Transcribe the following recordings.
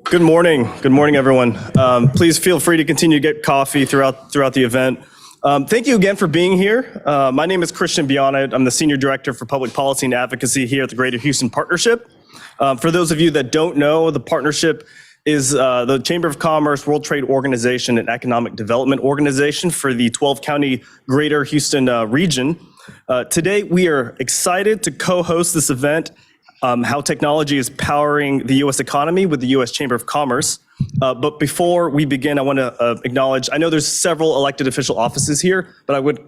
Good morning. Good morning, everyone. Please feel free to continue to get coffee throughout the event. Thank you again for being here. My name is Christian Biana. I'm the Senior Director for Public Policy and Advocacy here at the Greater Houston Partnership. For those of you that don't know, the partnership is the Chamber of Commerce, World Trade Organization, and Economic Development Organization for the 12-county Greater Houston region. Today, we are excited to co-host this event, how technology is powering the U.S. economy with the U.S. Chamber of Commerce. But before we begin, I want to acknowledge, I know there's several elected official offices here, but I would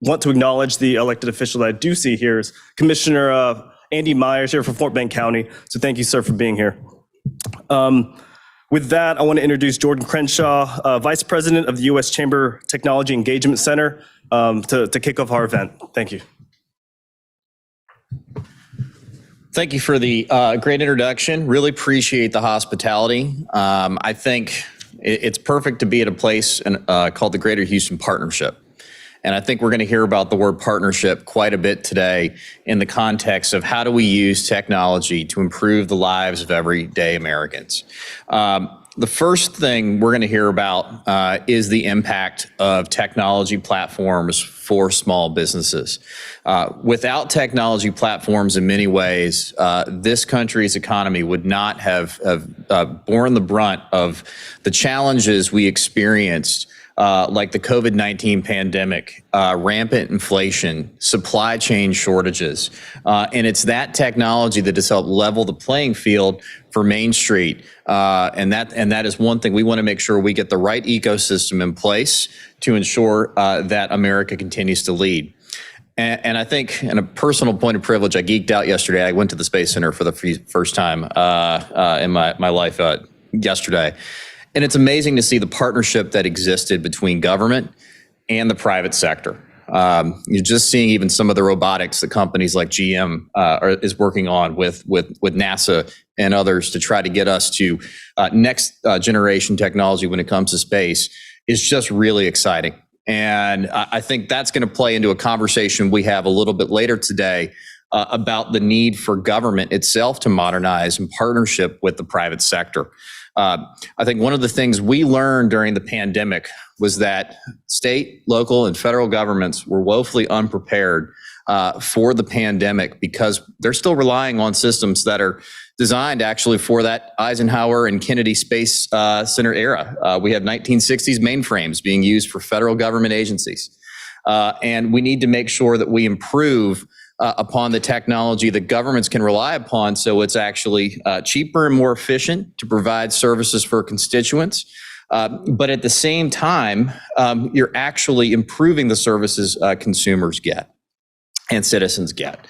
want to acknowledge the elected official that I do see here is Commissioner Andy Myers here from Fort Bend County. So thank you, sir, for being here. With that, I want to introduce Jordan Crenshaw, Vice President of the U.S. Chamber Technology Engagement Center, to kick off our event. Thank you. Thank you for the great introduction. Really appreciate the hospitality. I think it's perfect to be at a place called the Greater Houston Partnership. And I think we're going to hear about the word partnership quite a bit today in the context of how do we use technology to improve the lives of everyday Americans. The first thing we're going to hear about is the impact of technology platforms for small businesses. Without technology platforms, in many ways, this country's economy would not have borne the brunt of the challenges we experienced, like the COVID-19 pandemic, rampant inflation, supply chain shortages. And it's that technology that has helped level the playing field for Main Street. And that is one thing we want to make sure we get the right ecosystem in place to ensure that America continues to lead. And I think, in a personal point of privilege, I geeked out yesterday. I went to the Space Center for the first time in my life yesterday. And it's amazing to see the partnership that existed between government and the private sector. You're just seeing even some of the robotics that companies like GM is working on with NASA and others to try to get us to next generation technology when it comes to space is just really exciting. And I think that's going to play into a conversation we have a little bit later today about the need for government itself to modernize in partnership with the private sector. I think one of the things we learned during the pandemic was that state, local, and federal governments were woefully unprepared for the pandemic because they're still relying on systems that are designed actually for that Eisenhower and Kennedy Space Center era. We have 1960s mainframes being used for federal government agencies. And we need to make sure that we improve upon the technology that governments can rely upon so it's actually cheaper and more efficient to provide services for constituents. But at the same time, you're actually improving the services consumers get and citizens get.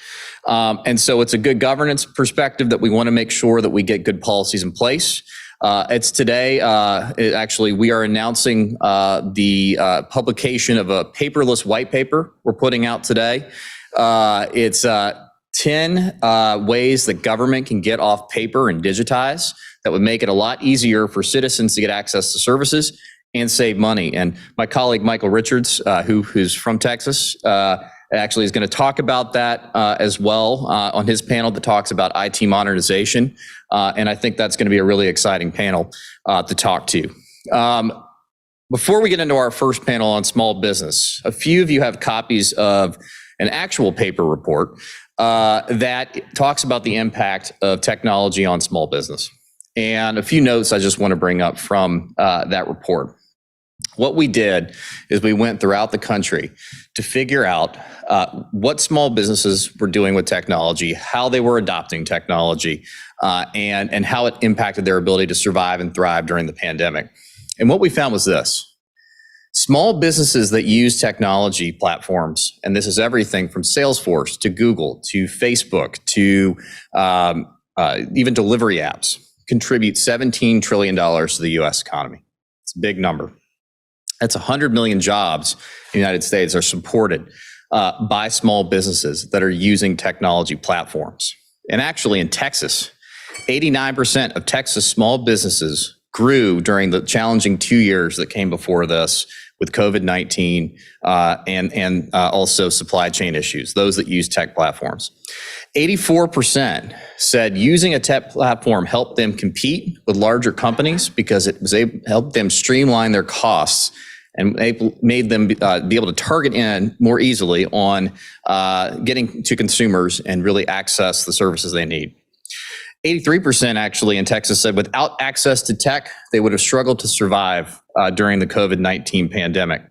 And so it's a good governance perspective that we want to make sure that we get good policies in place. It's today, actually, we are announcing the publication of a paperless white paper we're putting out today. It's 10 ways that government can get off paper and digitize that would make it a lot easier for citizens to get access to services and save money. And my colleague, Michael Richards, who's from Texas, actually is going to talk about that as well on his panel that talks about IT modernization. And I think that's going to be a really exciting panel to talk to. Before we get into our first panel on small business, a few of you have copies of an actual paper report that talks about the impact of technology on small business. And a few notes I just want to bring up from that report. What we did is we went throughout the country to figure out what small businesses were doing with technology, how they were adopting technology, and how it impacted their ability to survive and thrive during the pandemic. And what we found was this. Small businesses that use technology platforms, and this is everything from Salesforce to Google to Facebook to even delivery apps, contribute $17 trillion to the U.S. economy. It's a big number. That's 100 million jobs in the United States are supported by small businesses that are using technology platforms. And actually in Texas, 89% of Texas small businesses grew during the challenging 2 years that came before this with COVID-19 and also supply chain issues, those that use tech platforms. 84% said using a tech platform helped them compete with larger companies because it was helped them streamline their costs and made them be able to target in more easily on getting to consumers and really access the services they need. 83% actually in Texas said without access to tech, they would have struggled to survive during the COVID-19 pandemic.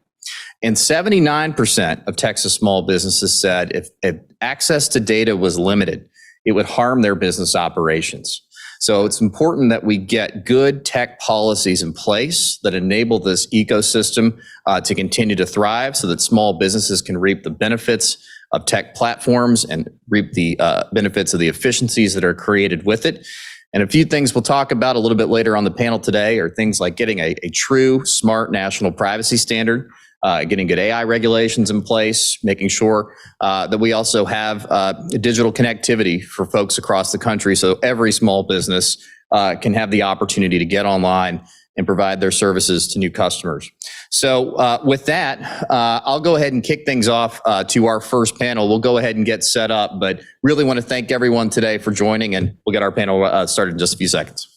And 79% of Texas small businesses said if access to data was limited, it would harm their business operations. So it's important that we get good tech policies in place that enable this ecosystem to continue to thrive so that small businesses can reap the benefits of tech platforms and reap the benefits of the efficiencies that are created with it. And a few things we'll talk about a little bit later on the panel today are things like getting a true smart national privacy standard, getting good AI regulations in place, making sure that we also have digital connectivity for folks across the country so every small business can have the opportunity to get online and provide their services to new customers. So with that, I'll go ahead and kick things off to our first panel. We'll go ahead and get set up, but really want to thank everyone today for joining, and we'll get our panel started in just a few seconds.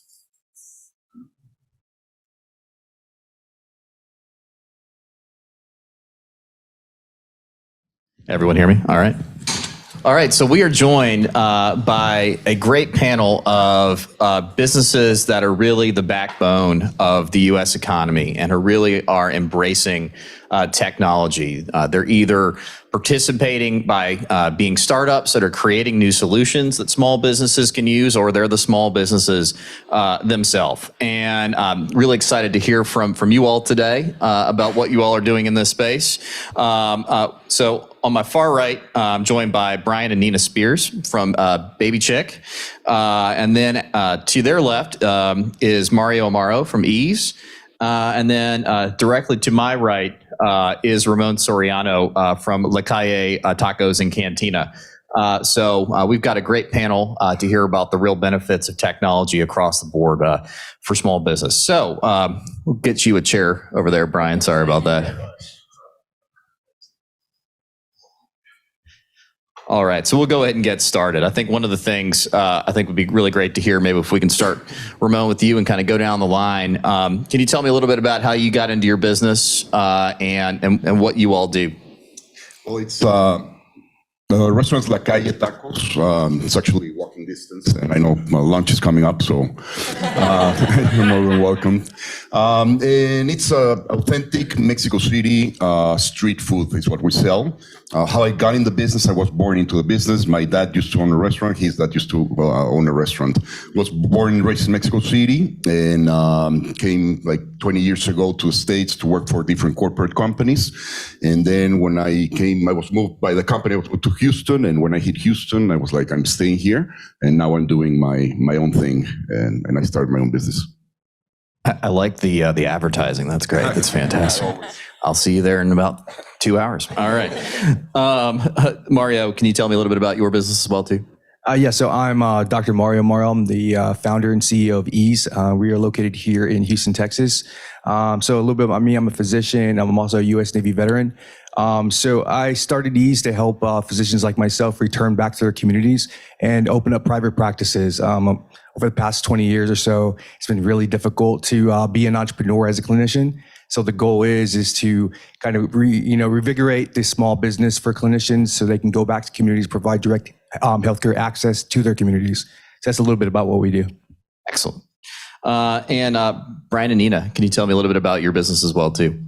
Everyone hear me? All right. All right, so we are joined by a great panel of businesses that are really the backbone of the U.S. economy and who really are embracing technology. They're either participating by being startups that are creating new solutions that small businesses can use, or they're the small businesses themselves. And I'm really excited to hear from you all today about what you all are doing in this space. So on my far right, I'm joined by Brian and Nina Spears from Baby Chick. And then to their left is Mario Amaro from Ease. And then directly to my right is Ramon Soriano from La Calle Tacos and Cantina. So we've got a great panel to hear about the real benefits of technology across the board for small business. So we'll get you a chair over there, Brian. Sorry about that. All right, so we'll go ahead and get started. I think one of the things I think would be really great to hear, maybe if we can start, Ramon, with you and kind of go down the line. Can you tell me a little bit about how you got into your business and what you all do? Well, it's restaurants La Calle Tacos. It's actually walking distance, and I know my lunch is coming up, so you're more than welcome. And it's authentic Mexico City street food is what we sell. How I got in the business, I was born into the business. My dad used to own a restaurant. His dad used to own a restaurant. Was born and raised in Mexico City, and came like 20 years ago to the States to work for different corporate companies. And then when I came, I was moved by the company to Houston. And when I hit Houston, I was like, I'm staying here. And now I'm doing my own thing, and I started my own business. I like the advertising. That's great. That's fantastic. I'll see you there in about 2 hours. All right. Mario, can you tell me a little bit about your business as well, too? Yeah, so I'm Dr. Mario Amaro. I'm the founder and CEO of Ease. We are located here in Houston, Texas. So a little bit about me, I'm a physician. I'm also a U.S. Navy veteran. So I started Ease to help physicians like myself return back to their communities and open up private practices. Over the past 20 years or so, it's been really difficult to be an entrepreneur as a clinician. So the goal is to kind of revigorate this small business for clinicians so they can go back to communities, provide direct healthcare access to their communities. So that's a little bit about what we do. Excellent. And Brian and Nina, can you tell me a little bit about your business as well, too?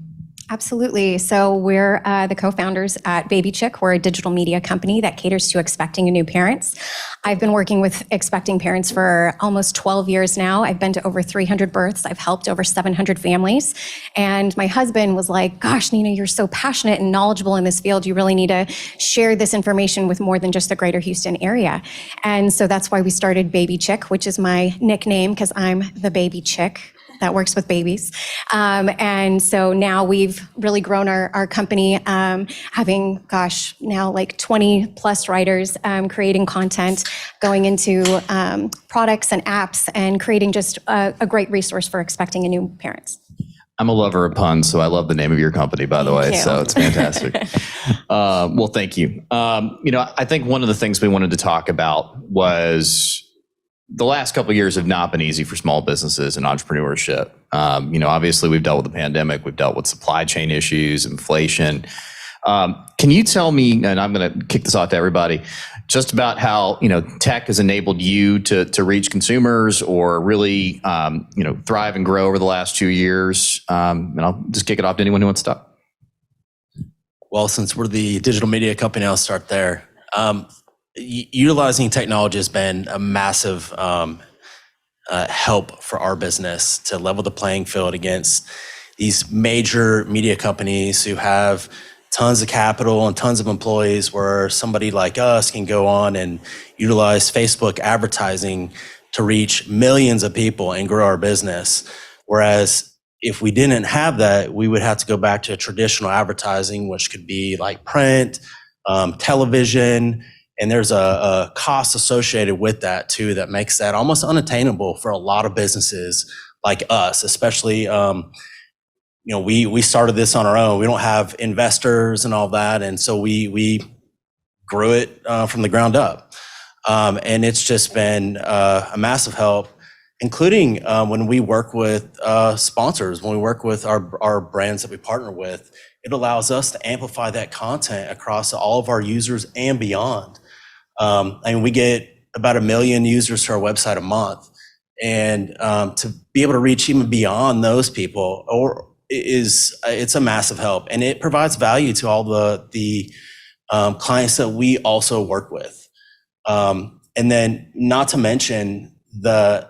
Absolutely. So we're the co-founders at Baby Chick. We're a digital media company that caters to expecting and new parents. I've been working with expecting parents for almost 12 years now. I've been to over 300 births. I've helped over 700 families. And my husband was like, gosh, Nina, you're so passionate and knowledgeable in this field. You really need to share this information with more than just the greater Houston area. And so that's why we started Baby Chick, which is my nickname because I'm the baby chick that works with babies. And so now we've really grown our company, having, now like 20 plus writers, creating content, going into products and apps, and creating just a great resource for expecting and new parents. I'm a lover of puns, so I love the name of your company, by the way. you. So it's fantastic. Well, thank you. I think one of the things we wanted to talk about was the last couple of years have not been easy for small businesses and entrepreneurship. Obviously we've dealt with the pandemic, we've dealt with supply chain issues, inflation. Can you tell me, and I'm going to kick this off to everybody, just about how tech has enabled you to reach consumers or really thrive and grow over the last 2 years? And I'll just kick it off to anyone who wants to talk. Well, since we're the digital media company, I'll start there. Utilizing technology has been a massive help for our business to level the playing field against these major media companies who have tons of capital and tons of employees, where somebody like us can go on and utilize Facebook advertising to reach millions of people and grow our business. Whereas if we didn't have that, we would have to go back to traditional advertising, which could be like print, television, and there's a cost associated with that too that makes that almost unattainable for a lot of businesses like us, especially we started this on our own. We don't have investors and all that, and so we grew it from the ground up. And it's just been a massive help, including when we work with sponsors, when we work with our brands that we partner with. It allows us to amplify that content across all of our users and beyond. We get about 1 million users to our website a month, and to be able to reach even beyond those people it's a massive help, and it provides value to all the clients that we also work with. And then, not to mention the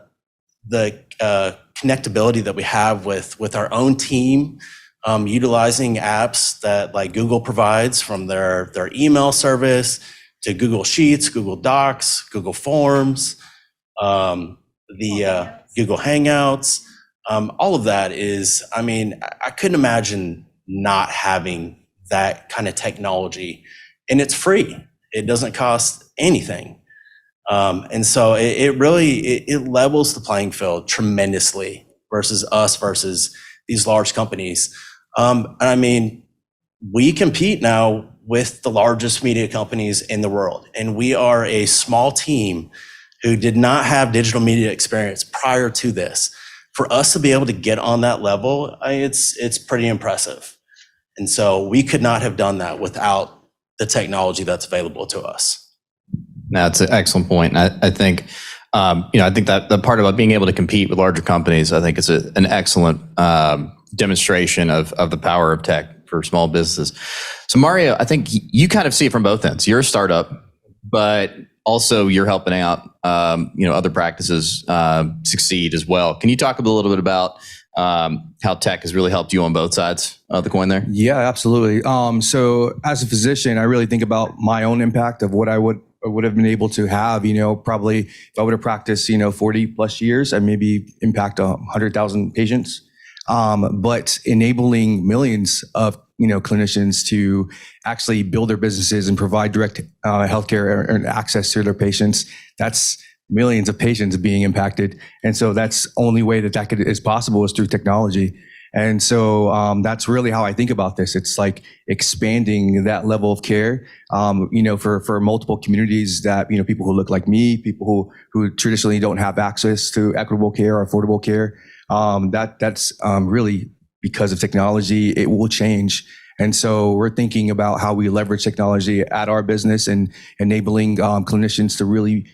connectability that we have with our own team, utilizing apps that like Google provides, from their email service to Google Sheets, Google Docs, Google Forms, the Google Hangouts. All of that is, I couldn't imagine not having that kind of technology, and it's free. It doesn't cost anything. And so it really levels the playing field tremendously versus these large companies. We compete now with the largest media companies in the world, and we are a small team who did not have digital media experience prior to this. For us to be able to get on that level, it's pretty impressive. And so we could not have done that without the technology that's available to us. That's an excellent point. I think, I think that the part about being able to compete with larger companies, I think is an excellent demonstration of the power of tech for small businesses. So Mario, I think you kind of see it from both ends. You're a startup, but also you're helping out, other practices succeed as well. Can you talk a little bit about how tech has really helped you on both sides of the coin there? Yeah, absolutely. So as a physician, I really think about my own impact of what I would have been able to have, probably if I would have practiced, 40 plus years, I maybe impact 100,000 patients. But enabling millions of clinicians to actually build their businesses and provide direct healthcare and access to their patients, that's millions of patients being impacted. And so that's only way that is possible is through technology. And so that's really how I think about this. It's like expanding that level of care, for multiple communities that, people who look like me, people who traditionally don't have access to equitable care or affordable care. That's really because of technology. It will change. And so we're thinking about how we leverage technology at our business and enabling clinicians to really,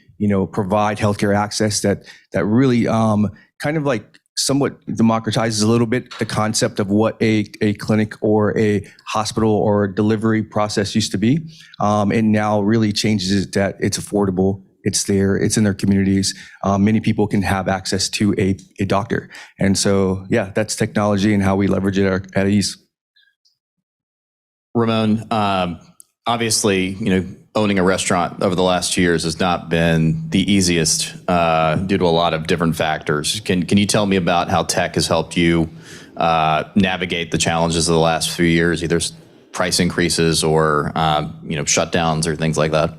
provide healthcare access that really kind of like somewhat democratizes a little bit the concept of what a clinic or a hospital or delivery process used to be. And now really changes it that it's affordable. It's there, it's in their communities. Many people can have access to a doctor. And so, yeah, that's technology and how we leverage it at ease. Ramon, obviously, owning a restaurant over the last 2 years has not been the easiest due to a lot of different factors. Can you tell me about how tech has helped you navigate the challenges of the last few years, either price increases or shutdowns or things like that?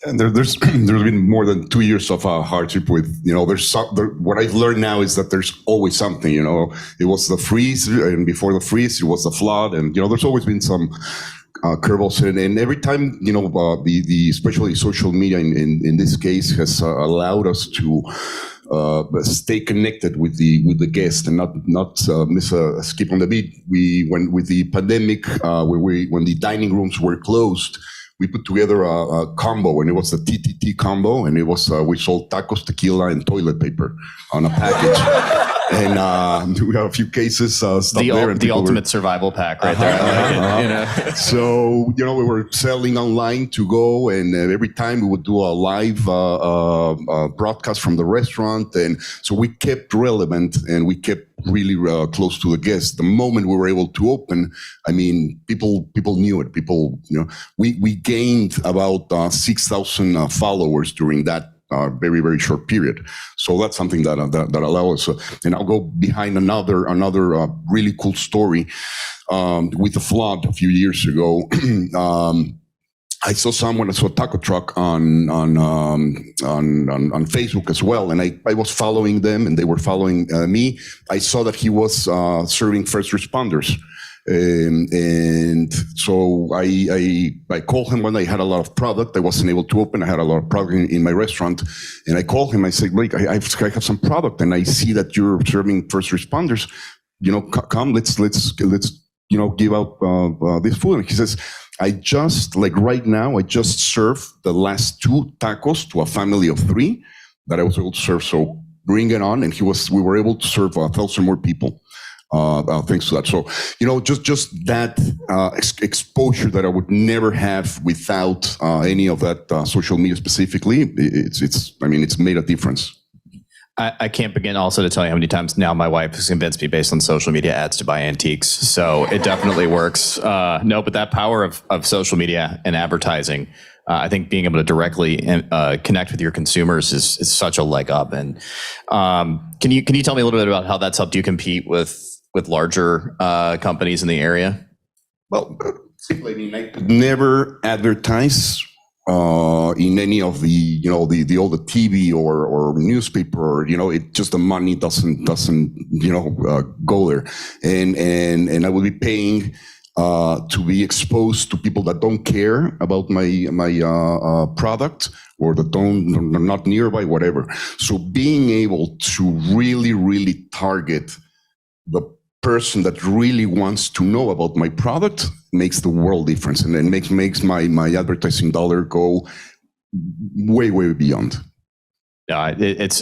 And there's been more than 2 years of hardship with, what I've learned now is that there's always something, it was the freeze, and before the freeze, it was the flood, and, there's always been some curveballs, and every time, the especially social media in this case has allowed us to stay connected with the guest and not miss a skip on the beat. When with the pandemic, when the dining rooms were closed, we put together a combo, and it was the TTT combo, and it was we sold tacos, tequila, and toilet paper on a package. And we have a few cases stuff there. And the ultimate survival pack right there. I like it, So, we were selling online to go, and every time we would do a live broadcast from the restaurant. And so we kept relevant, and we kept really close to the guests. The moment we were able to open, I mean, people knew it. People, we gained about 6,000 followers during that very, very short period. So that's something that allows us. And I'll go behind another really cool story with the flood a few years ago. I saw a taco truck on Facebook as well, and I was following them, and they were following me. I saw that he was serving first responders. And so I called him when I had a lot of product. I wasn't able to open. I had a lot of product in my restaurant, and I called him. I said, Blake, I have some product, and I see that you're serving first responders. Come, let's give out this food. And he says, right now, I just served the last 2 tacos to a family of 3 that I was able to serve. So bring it on. And we were able to serve 1,000 more people. Thanks to that. So, just that exposure that I would never have without any of that social media specifically. It's made a difference. I can't begin also to tell you how many times now my wife has convinced me based on social media ads to buy antiques. So it definitely works. But that power of social media and advertising, I think being able to directly connect with your consumers is such a leg up. And can you tell me a little bit about how that's helped you compete with larger companies in the area? Well, simply, I could never advertise in any of the all the TV or newspaper. It just the money doesn't go there, and I will be paying to be exposed to people that don't care about my product, or that they're not nearby, whatever. So being able to really target the person that really wants to know about my product makes the world difference, and then makes my advertising dollar go way beyond. Yeah,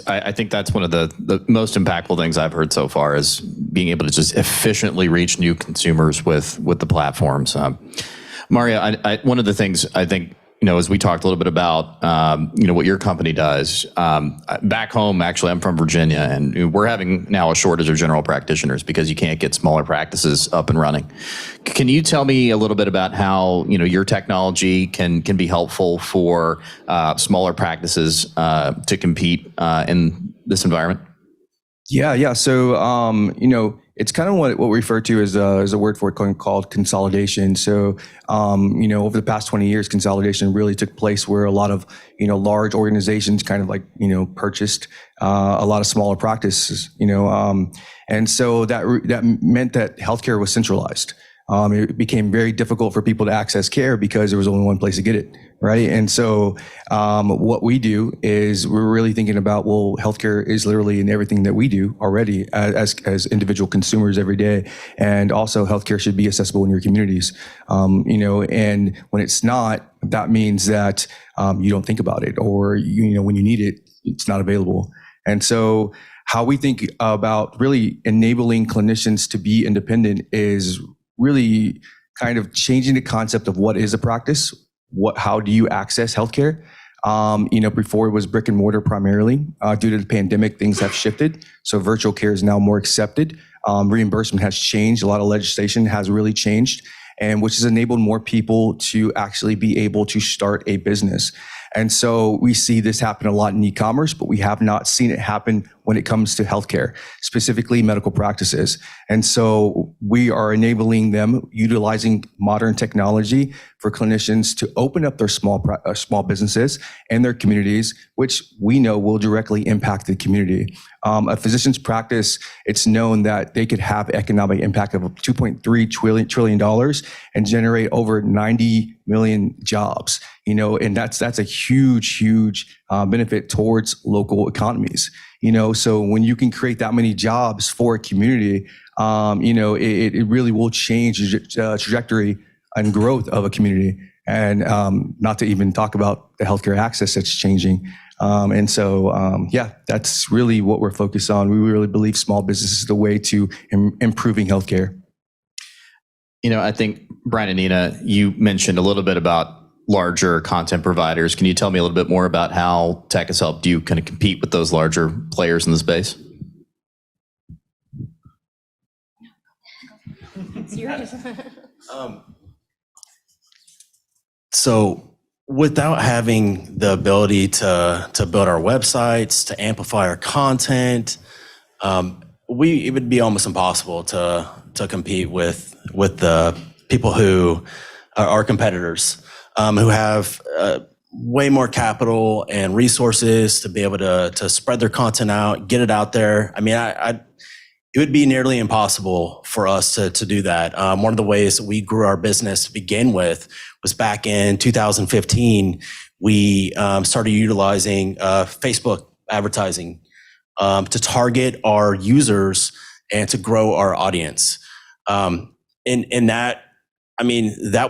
I think that's one of the most impactful things I've heard so far, is being able to just efficiently reach new consumers with the platforms. Mario, one of the things I think, as we talked a little bit about, what your company does, back home, actually, I'm from Virginia, and we're having now a shortage of general practitioners because you can't get smaller practices up and running. Can you tell me a little bit about how, your technology can be helpful for smaller practices to compete in this environment? Yeah. So, it's kind of what we refer to as a word for it called consolidation. So, over the past 20 years, consolidation really took place where a lot of, large organizations kind of purchased a lot of smaller practices, and so that meant that healthcare was centralized. It became very difficult for people to access care because there was only one place to get it, right? And so what we do is we're really thinking about, well, healthcare is literally in everything that we do already as individual consumers every day. And also healthcare should be accessible in your communities, and when it's not, that means that you don't think about it, or, when you need it, it's not available. And so how we think about really enabling clinicians to be independent is really kind of changing the concept of what is a practice, how do you access healthcare? Before it was brick and mortar primarily. Due to the pandemic, things have shifted. So virtual care is now more accepted. Reimbursement has changed. A lot of legislation has really changed, and which has enabled more people to actually be able to start a business. And so we see this happen a lot in e-commerce, but we have not seen it happen when it comes to healthcare, specifically medical practices. And so we are enabling them, utilizing modern technology for clinicians to open up their small businesses and their communities, which we know will directly impact the community. A physician's practice, it's known that they could have economic impact of $2.3 trillion and generate over 90 million jobs, and that's a huge benefit towards local economies. So when you can create that many jobs for a community, it really will change the trajectory and growth of a community. And not to even talk about the healthcare access that's changing. That's really what we're focused on. We really believe small business is the way to improving healthcare. I think, Brian and Nina, you mentioned a little bit about larger content providers. Can you tell me a little bit more about how tech has helped you kind of compete with those larger players in the space? So without having the ability to build our websites, to amplify our content, it would be almost impossible to compete with the people who are our competitors, who have way more capital and resources to be able to spread their content out, get it out there. I mean, it would be nearly impossible for us to do that. One of the ways that we grew our business to begin with was back in 2015. We started utilizing Facebook advertising to target our users and to grow our audience. And that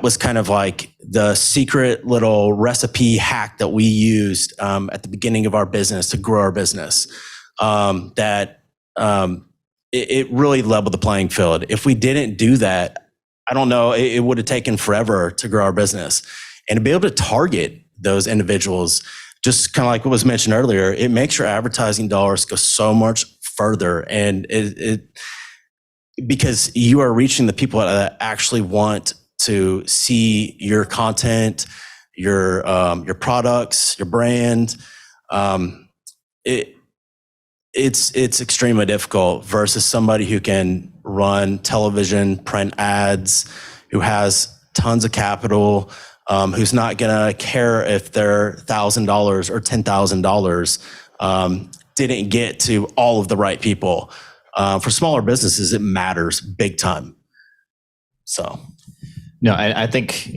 was kind of like the secret little recipe hack that we used at the beginning of our business to grow our business. It really leveled the playing field. If we didn't do that, I don't know, it would have taken forever to grow our business. And to be able to target those individuals, just kind of like what was mentioned earlier, it makes your advertising dollars go so much further. And because you are reaching the people that actually want to see your content, your products, your brand. It's extremely difficult versus somebody who can run television, print ads, who has tons of capital, who's not gonna care if their $1,000 or $10,000 didn't get to all of the right people. For smaller businesses, it matters big time. So. No, I think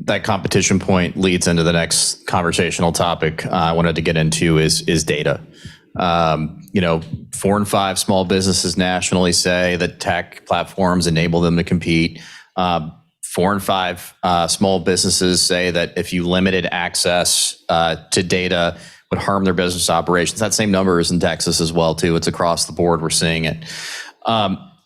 that competition point leads into the next conversational topic I wanted to get into is data. 4 in 5 small businesses nationally say that tech platforms enable them to compete. 4 in 5 small businesses say that if you limited access to data would harm their business operations. That same number is in Texas as well, too. It's across the board. We're seeing it.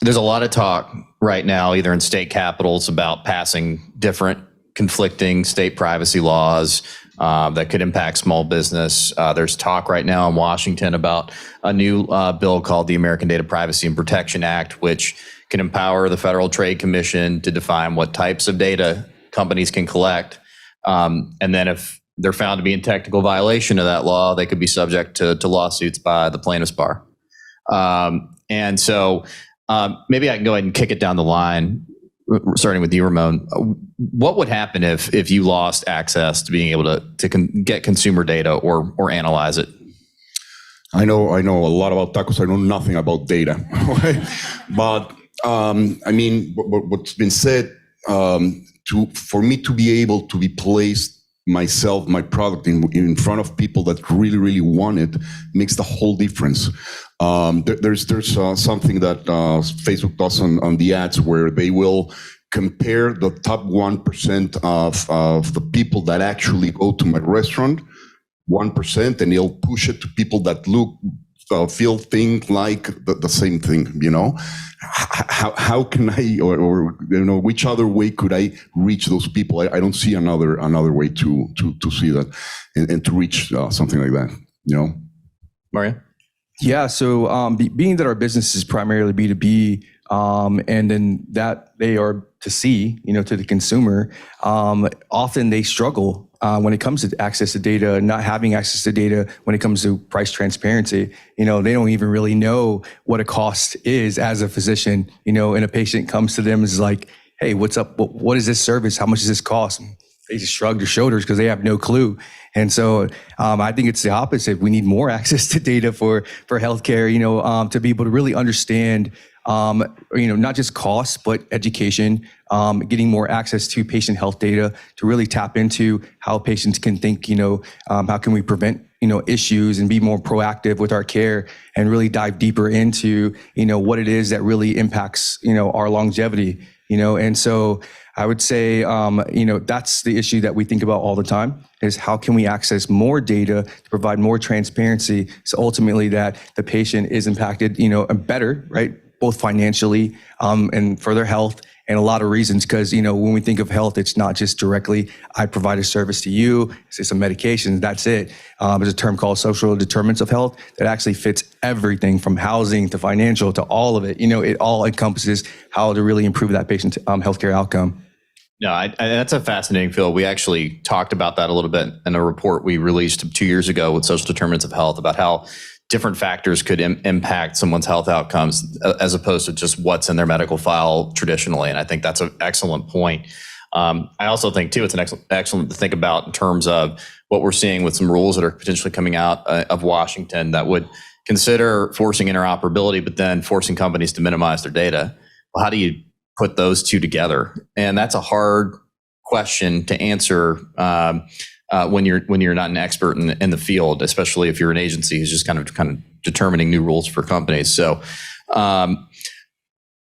There's a lot of talk right now, either in state capitals, about passing different conflicting state privacy laws that could impact small business. There's talk right now in Washington about a new bill called the American Data Privacy and Protection Act, which can empower the Federal Trade Commission to define what types of data companies can collect. And then if they're found to be in technical violation of that law, they could be subject to lawsuits by the plaintiff's bar. And so maybe I can go ahead and kick it down the line, starting with you, Ramon. What would happen if you lost access to being able to get consumer data or analyze it? I know a lot about tacos. I know nothing about data. But what's been said, for me to be able to be placed myself, my product in front of people that really, really want it makes the whole difference. There's something that Facebook does on the ads where they will compare the top 1% of the people that actually go to my restaurant, 1%, and they'll push it to people that look, feel, think like the same thing. How can I, or which other way could I reach those people? I don't see another way to see that and to reach something like that. Mario? Yeah, so being that our business is primarily B2B, and then that they are to see, to the consumer, often they struggle when it comes to access to data, not having access to data when it comes to price transparency. They don't even really know what a cost is as a physician, and a patient comes to them and is like, hey, what's up? What is this service? How much does this cost? And they just shrug their shoulders because they have no clue. And so I think it's the opposite. We need more access to data for healthcare, to be able to really understand, not just costs, but education, getting more access to patient health data to really tap into how patients can think, how can we prevent, issues and be more proactive with our care and really dive deeper into, what it is that really impacts, our longevity, and so I would say, that's the issue that we think about all the time is how can we access more data to provide more transparency so ultimately that the patient is impacted, better, right? Both financially and for their health and a lot of reasons because, when we think of health, it's not just directly, I provide a service to you, it's some medications, that's it. There's a term called social determinants of health that actually fits everything from housing to financial to all of it. It all encompasses how to really improve that patient's healthcare outcome. No, that's a fascinating field. We actually talked about that a little bit in a report we released 2 years ago with social determinants of health about how different factors could impact someone's health outcomes as opposed to just what's in their medical file traditionally. And I think that's an excellent point. I also think, too, it's excellent to think about in terms of what we're seeing with some rules that are potentially coming out of Washington that would consider forcing interoperability, but then forcing companies to minimize their data. Well, how do you put those two together? And that's a hard question to answer when you're not an expert in the field, especially if you're an agency who's just kind of determining new rules for companies. So,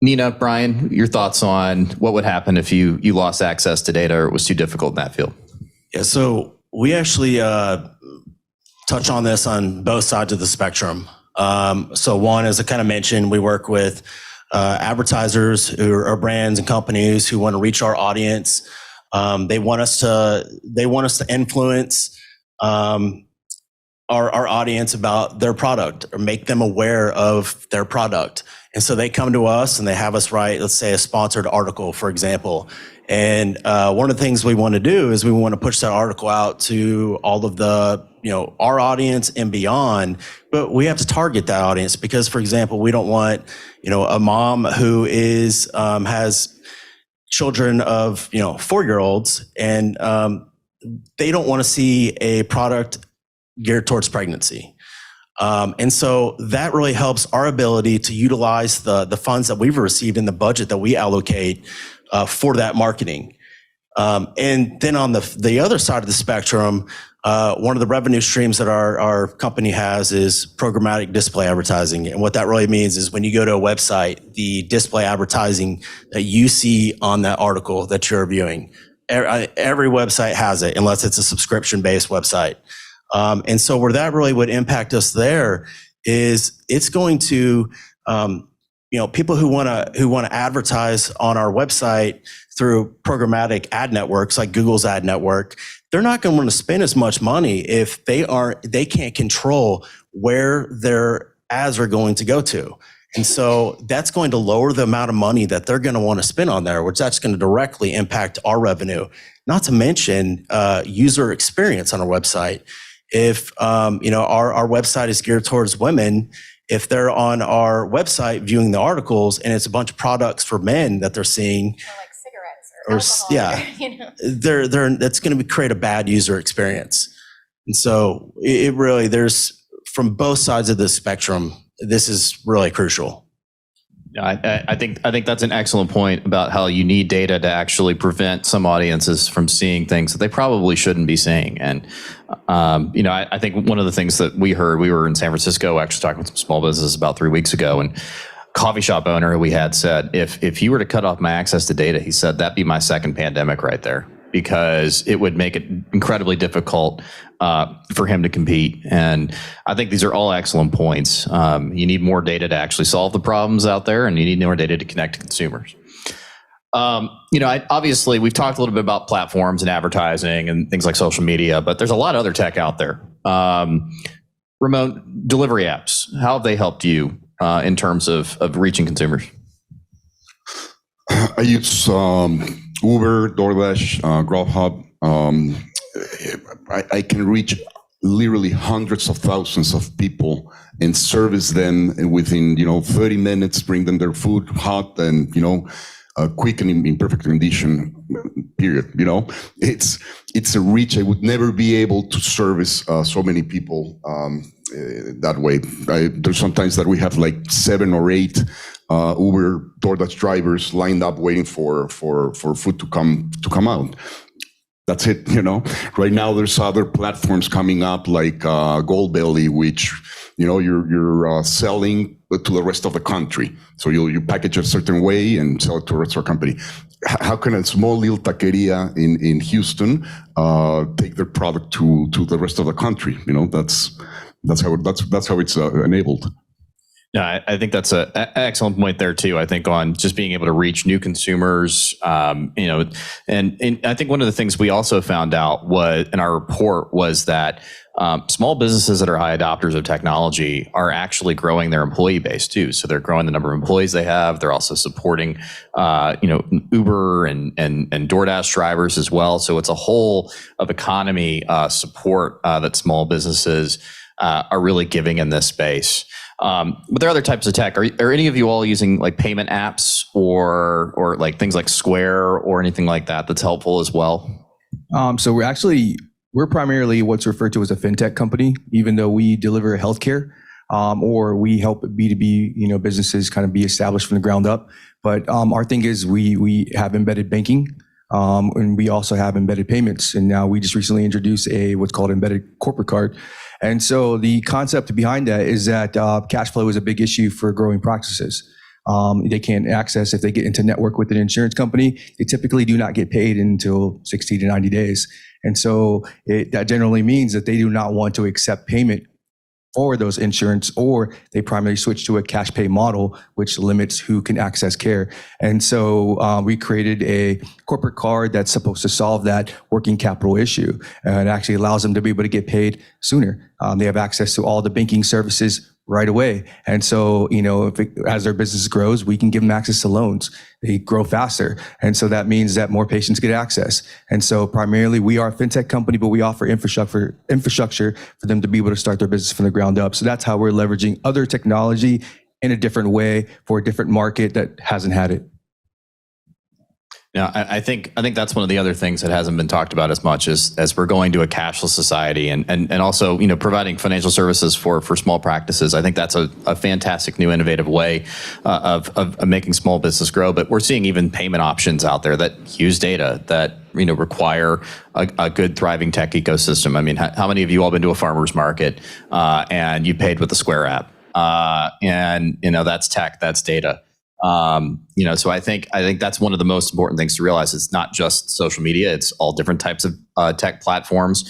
Nina, Brian, your thoughts on what would happen if you lost access to data or it was too difficult in that field? Yeah, so we actually touch on this on both sides of the spectrum. So one, as I kind of mentioned, we work with advertisers or brands and companies who want to reach our audience. They want us to influence our audience about their product or make them aware of their product. And so they come to us and they have us write, let's say, a sponsored article, for example. And one of the things we want to do is we want to push that article out to all of the, our audience and beyond. But we have to target that audience because, for example, we don't want, a mom who is has children of 4-year-olds and they don't want to see a product geared towards pregnancy. And so that really helps our ability to utilize the funds that we've received in the budget that we allocate for that marketing. And then on the other side of the spectrum, one of the revenue streams that our company has is programmatic display advertising. And what that really means is when you go to a website, the display advertising that you see on that article that you're viewing, every website has it unless it's a subscription-based website. And so where that really would impact us there is it's going to, people who want to advertise on our website through programmatic ad networks like Google's ad network, they're not going to want to spend as much money if they can't control where their ads are going to go to. And so that's going to lower the amount of money that they're going to want to spend on there, which that's going to directly impact our revenue. Not to mention user experience on our website. If our website is geared towards women, if they're on our website viewing the articles and it's a bunch of products for men that they're seeing, or alcohol, that's going to create a bad user experience. And so it really, there's from both sides of the spectrum, this is really crucial. I think that's an excellent point about how you need data to actually prevent some audiences from seeing things that they probably shouldn't be seeing. And I think one of the things that we were in San Francisco actually talking with some small businesses about 3 weeks ago, and coffee shop owner who we had said, if you were to cut off my access to data, he said, that'd be my second pandemic right there, because it would make it incredibly difficult for him to compete. And I think these are all excellent points. You need more data to actually solve the problems out there, and you need more data to connect to consumers. Obviously, we've talked a little bit about platforms and advertising and things like social media, but there's a lot of other tech out there. Remote delivery apps, how have they helped you in terms of reaching consumers? I use Uber, DoorDash, Grubhub. I can reach literally hundreds of thousands of people and service them within 30 minutes, bring them their food hot and quick and in perfect condition. Period. It's a reach. I would never be able to service so many people that way. There's sometimes that we have like 7 or 8 Uber, DoorDash drivers lined up waiting for food to come out. That's it, Right now, there's other platforms coming up like Goldbelly, which you're selling to the rest of the country. So you package a certain way and sell it to a rest of the company. How can a small little taqueria in Houston take their product to the rest of the country? That's how it's enabled. Yeah, I think that's an excellent point there too. I think on just being able to reach new consumers, and I think one of the things we also found out was in our report was that small businesses that are high adopters of technology are actually growing their employee base too. So they're growing the number of employees they have. They're also supporting, Uber and DoorDash drivers as well. So it's a whole of economy support that small businesses are really giving in this space. But there are other types of tech. Are any of you all using like payment apps or like things like Square or anything like that that's helpful as well? So we're primarily what's referred to as a fintech company, even though we deliver healthcare, or we help B2B, businesses kind of be established from the ground up. But our thing is we have embedded banking, and we also have embedded payments. And now we just recently introduced what's called embedded corporate card. And so the concept behind that is that cash flow is a big issue for growing practices. They can't access, if they get into network with an insurance company, they typically do not get paid until 60 to 90 days. And so that generally means that they do not want to accept payment for those insurance, or they primarily switch to a cash pay model, which limits who can access care. And so we created a corporate card that's supposed to solve that working capital issue, and actually allows them to be able to get paid sooner. They have access to all the banking services right away. And so, as their business grows, we can give them access to loans. They grow faster. And so that means that more patients get access. And so primarily we are a fintech company, but we offer infrastructure for them to be able to start their business from the ground up. So that's how we're leveraging other technology in a different way for a different market that hasn't had it. Now, I think that's one of the other things that hasn't been talked about as much as we're going to a cashless society and also, providing financial services for small practices. I think that's a fantastic new innovative way of making small business grow. But we're seeing even payment options out there that use data that, require a good thriving tech ecosystem. I mean, how many of you all been to a farmer's market and you paid with the Square app? And that's tech, that's data. So I think that's one of the most important things to realize. It's not just social media; it's all different types of tech platforms.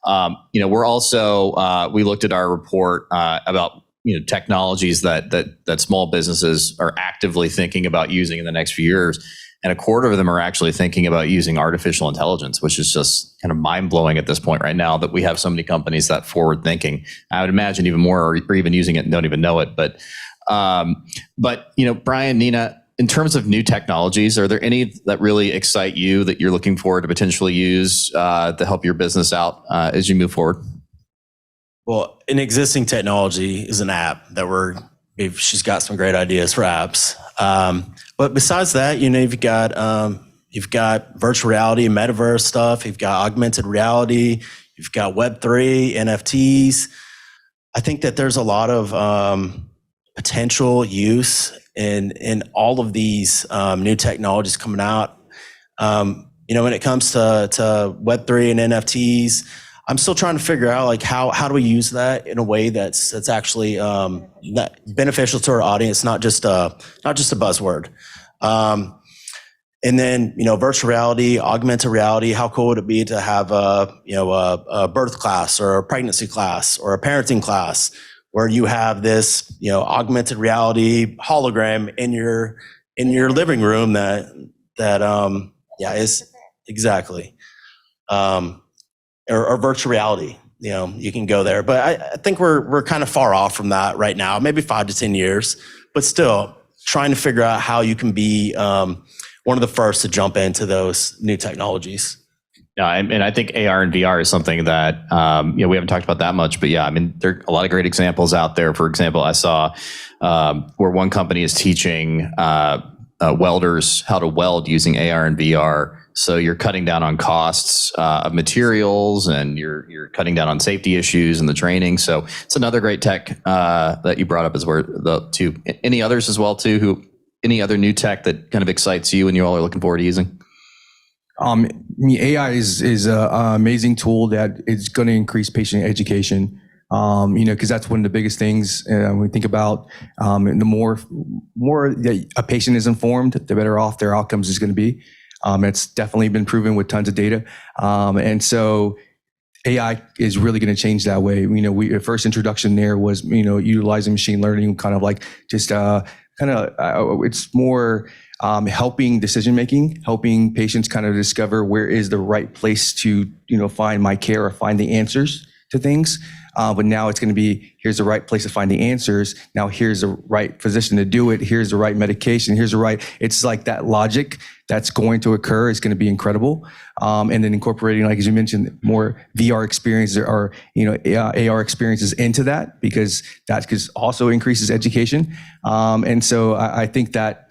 We're also we looked at our report about technologies that small businesses are actively thinking about using in the next few years, and a quarter of them are actually thinking about using artificial intelligence, which is just kind of mind blowing at this point right now that we have so many companies that forward thinking. I would imagine even more are even using it and don't even know it, but. Brian, Nina, in terms of new technologies, are there any that really excite you that you're looking forward to potentially use to help your business out as you move forward? Well, an existing technology is an app that she's got some great ideas for apps. But besides that, you've got virtual reality and metaverse stuff. You've got augmented reality. You've got Web3, NFTs. I think that there's a lot of potential use in all of these new technologies coming out. When it comes to Web3 and NFTs, I'm still trying to figure out like how do we use that in a way that's actually beneficial to our audience, not just a buzzword. And then virtual reality, augmented reality. How cool would it be to have a birth class or a pregnancy class or a parenting class, where you have this, augmented reality hologram in your living room that is exactly, or virtual reality. You can go there, but I think we're kind of far off from that right now. Maybe 5 to 10 years, but still trying to figure out how you can be one of the first to jump into those new technologies. Yeah, and I think AR and VR is something that we haven't talked about that much, but yeah, I mean, there are a lot of great examples out there. For example, I saw where one company is teaching welders how to weld using AR and VR. So you're cutting down on costs of materials, and you're cutting down on safety issues and the training. So it's another great tech that you brought up as well. Too. Any others as well too? Any other new tech that kind of excites you and you all are looking forward to using? AI is an amazing tool that is going to increase patient education. Because that's one of the biggest things when we think about the more that a patient is informed, the better off their outcomes is going to be. It's definitely been proven with tons of data, and so AI is really going to change that way. The first introduction there was utilizing machine learning, kind of like just it's more helping decision making, helping patients kind of discover where is the right place to find my care or find the answers to things. But now it's going to be, here's the right place to find the answers. Now here's the right physician to do it. Here's the right medication. It's like that logic that's going to occur is going to be incredible. And then incorporating, like as you mentioned, more VR experiences or AR experiences into that, because that also increases education. And so I think that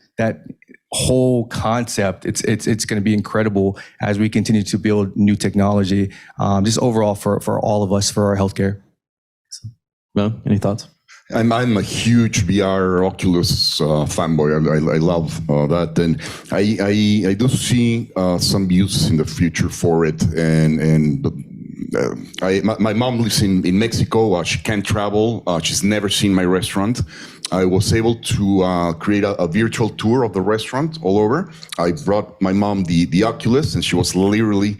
whole concept, it's going to be incredible as we continue to build new technology, just overall for all of us, for our healthcare. Mo, any thoughts? I'm a huge VR Oculus fanboy. I love that, and I do see some use in the future for it. And my mom lives in Mexico. She can't travel. She's never seen my restaurant. I was able to create a virtual tour of the restaurant all over. I brought my mom the Oculus, and she was literally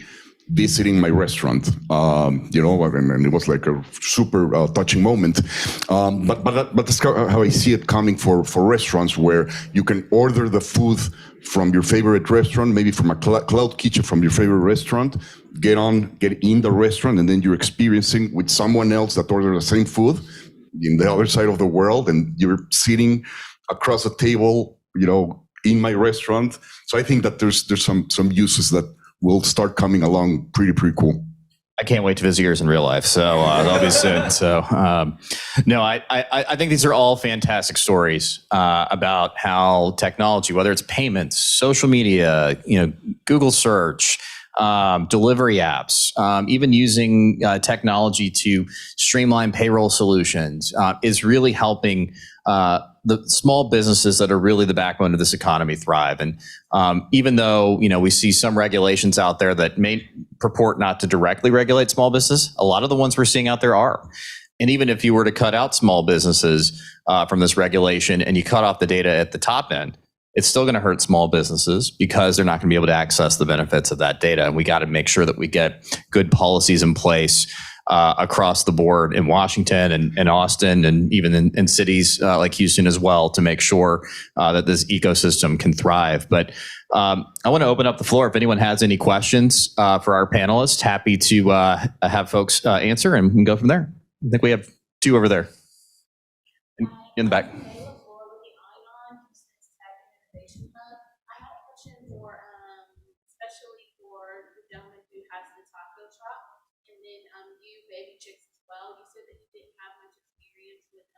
visiting my restaurant, and it was like a super touching moment. But that's how I see it coming for restaurants, where you can order the food from your favorite restaurant, maybe from a cloud kitchen from your favorite restaurant, get in the restaurant, and then you're experiencing with someone else that ordered the same food in the other side of the world, and you're sitting across a table, in my restaurant. So I think that there's some uses that will start coming along pretty cool. I can't wait to visit yours in real life. So that'll be soon. So no, I think these are all fantastic stories about how technology, whether it's payments, social media, Google search, delivery apps, even using technology to streamline payroll solutions, is really helping the small businesses that are really the backbone of this economy thrive. And even though we see some regulations out there that may purport not to directly regulate small business, a lot of the ones we're seeing out there are. And even if you were to cut out small businesses from this regulation and you cut off the data at the top end, it's still going to hurt small businesses because they're not going to be able to access the benefits of that data. And we got to make sure that we get good policies in place across the board in Washington and Austin, and even in cities like Houston as well, to make sure that this ecosystem can thrive. But I want to open up the floor. If anyone has any questions for our panelists, happy to have folks answer, and we can go from there. I think we have two over there in the back. Baby chicks as well. You said that you didn't have much experience with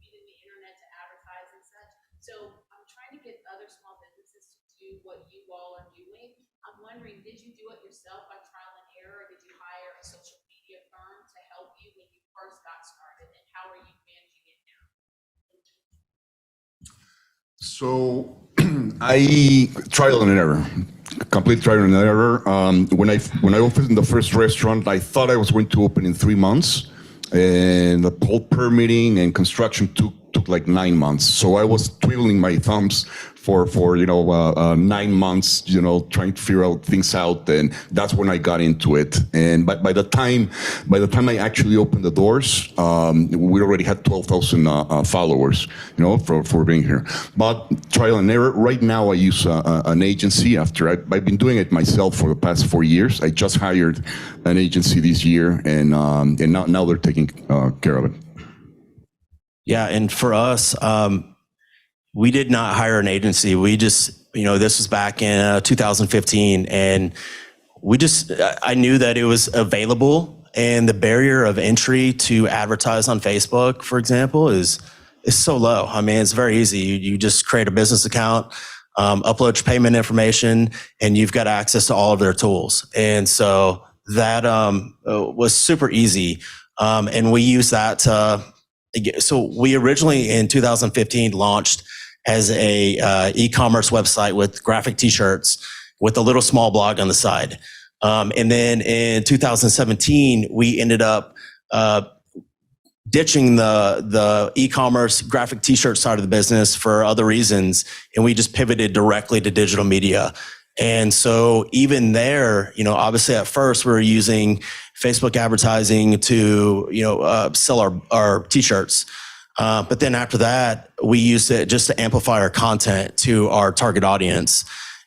using the internet to advertise and such. So I'm trying to get other small businesses to do what you all are doing. I'm wondering, did you do it yourself by trial and error, or did you hire a social media firm to help you when you first got started, and how are you managing it now? So I trial and error. Complete trial and error. When I opened the first restaurant, I thought I was going to open in 3 months, and the whole permitting and construction took like 9 months. So I was twiddling my thumbs for 9 months, trying to figure out things out, and that's when I got into it. And by the time I actually opened the doors, we already had 12,000 followers, for being here. But trial and error. Right now, I use an agency. After I've been doing it myself for the past 4 years. I just hired an agency this year, and now they're taking care of it. Yeah, and for us, we did not hire an agency. We just this was back in 2015, and I knew that it was available, and the barrier of entry to advertise on Facebook, for example, is so low. I mean, it's very easy. You just create a business account, upload your payment information, and you've got access to all of their tools. And so that was super easy. And we use that so we originally in 2015 launched as a e-commerce website with graphic t-shirts with a little small blog on the side. And then in 2017, we ended up ditching the e-commerce graphic t-shirt side of the business for other reasons, and we just pivoted directly to digital media. And so even there, obviously at first we were using Facebook advertising to, sell our t-shirts. But then after that, we used it just to amplify our content to our target audience.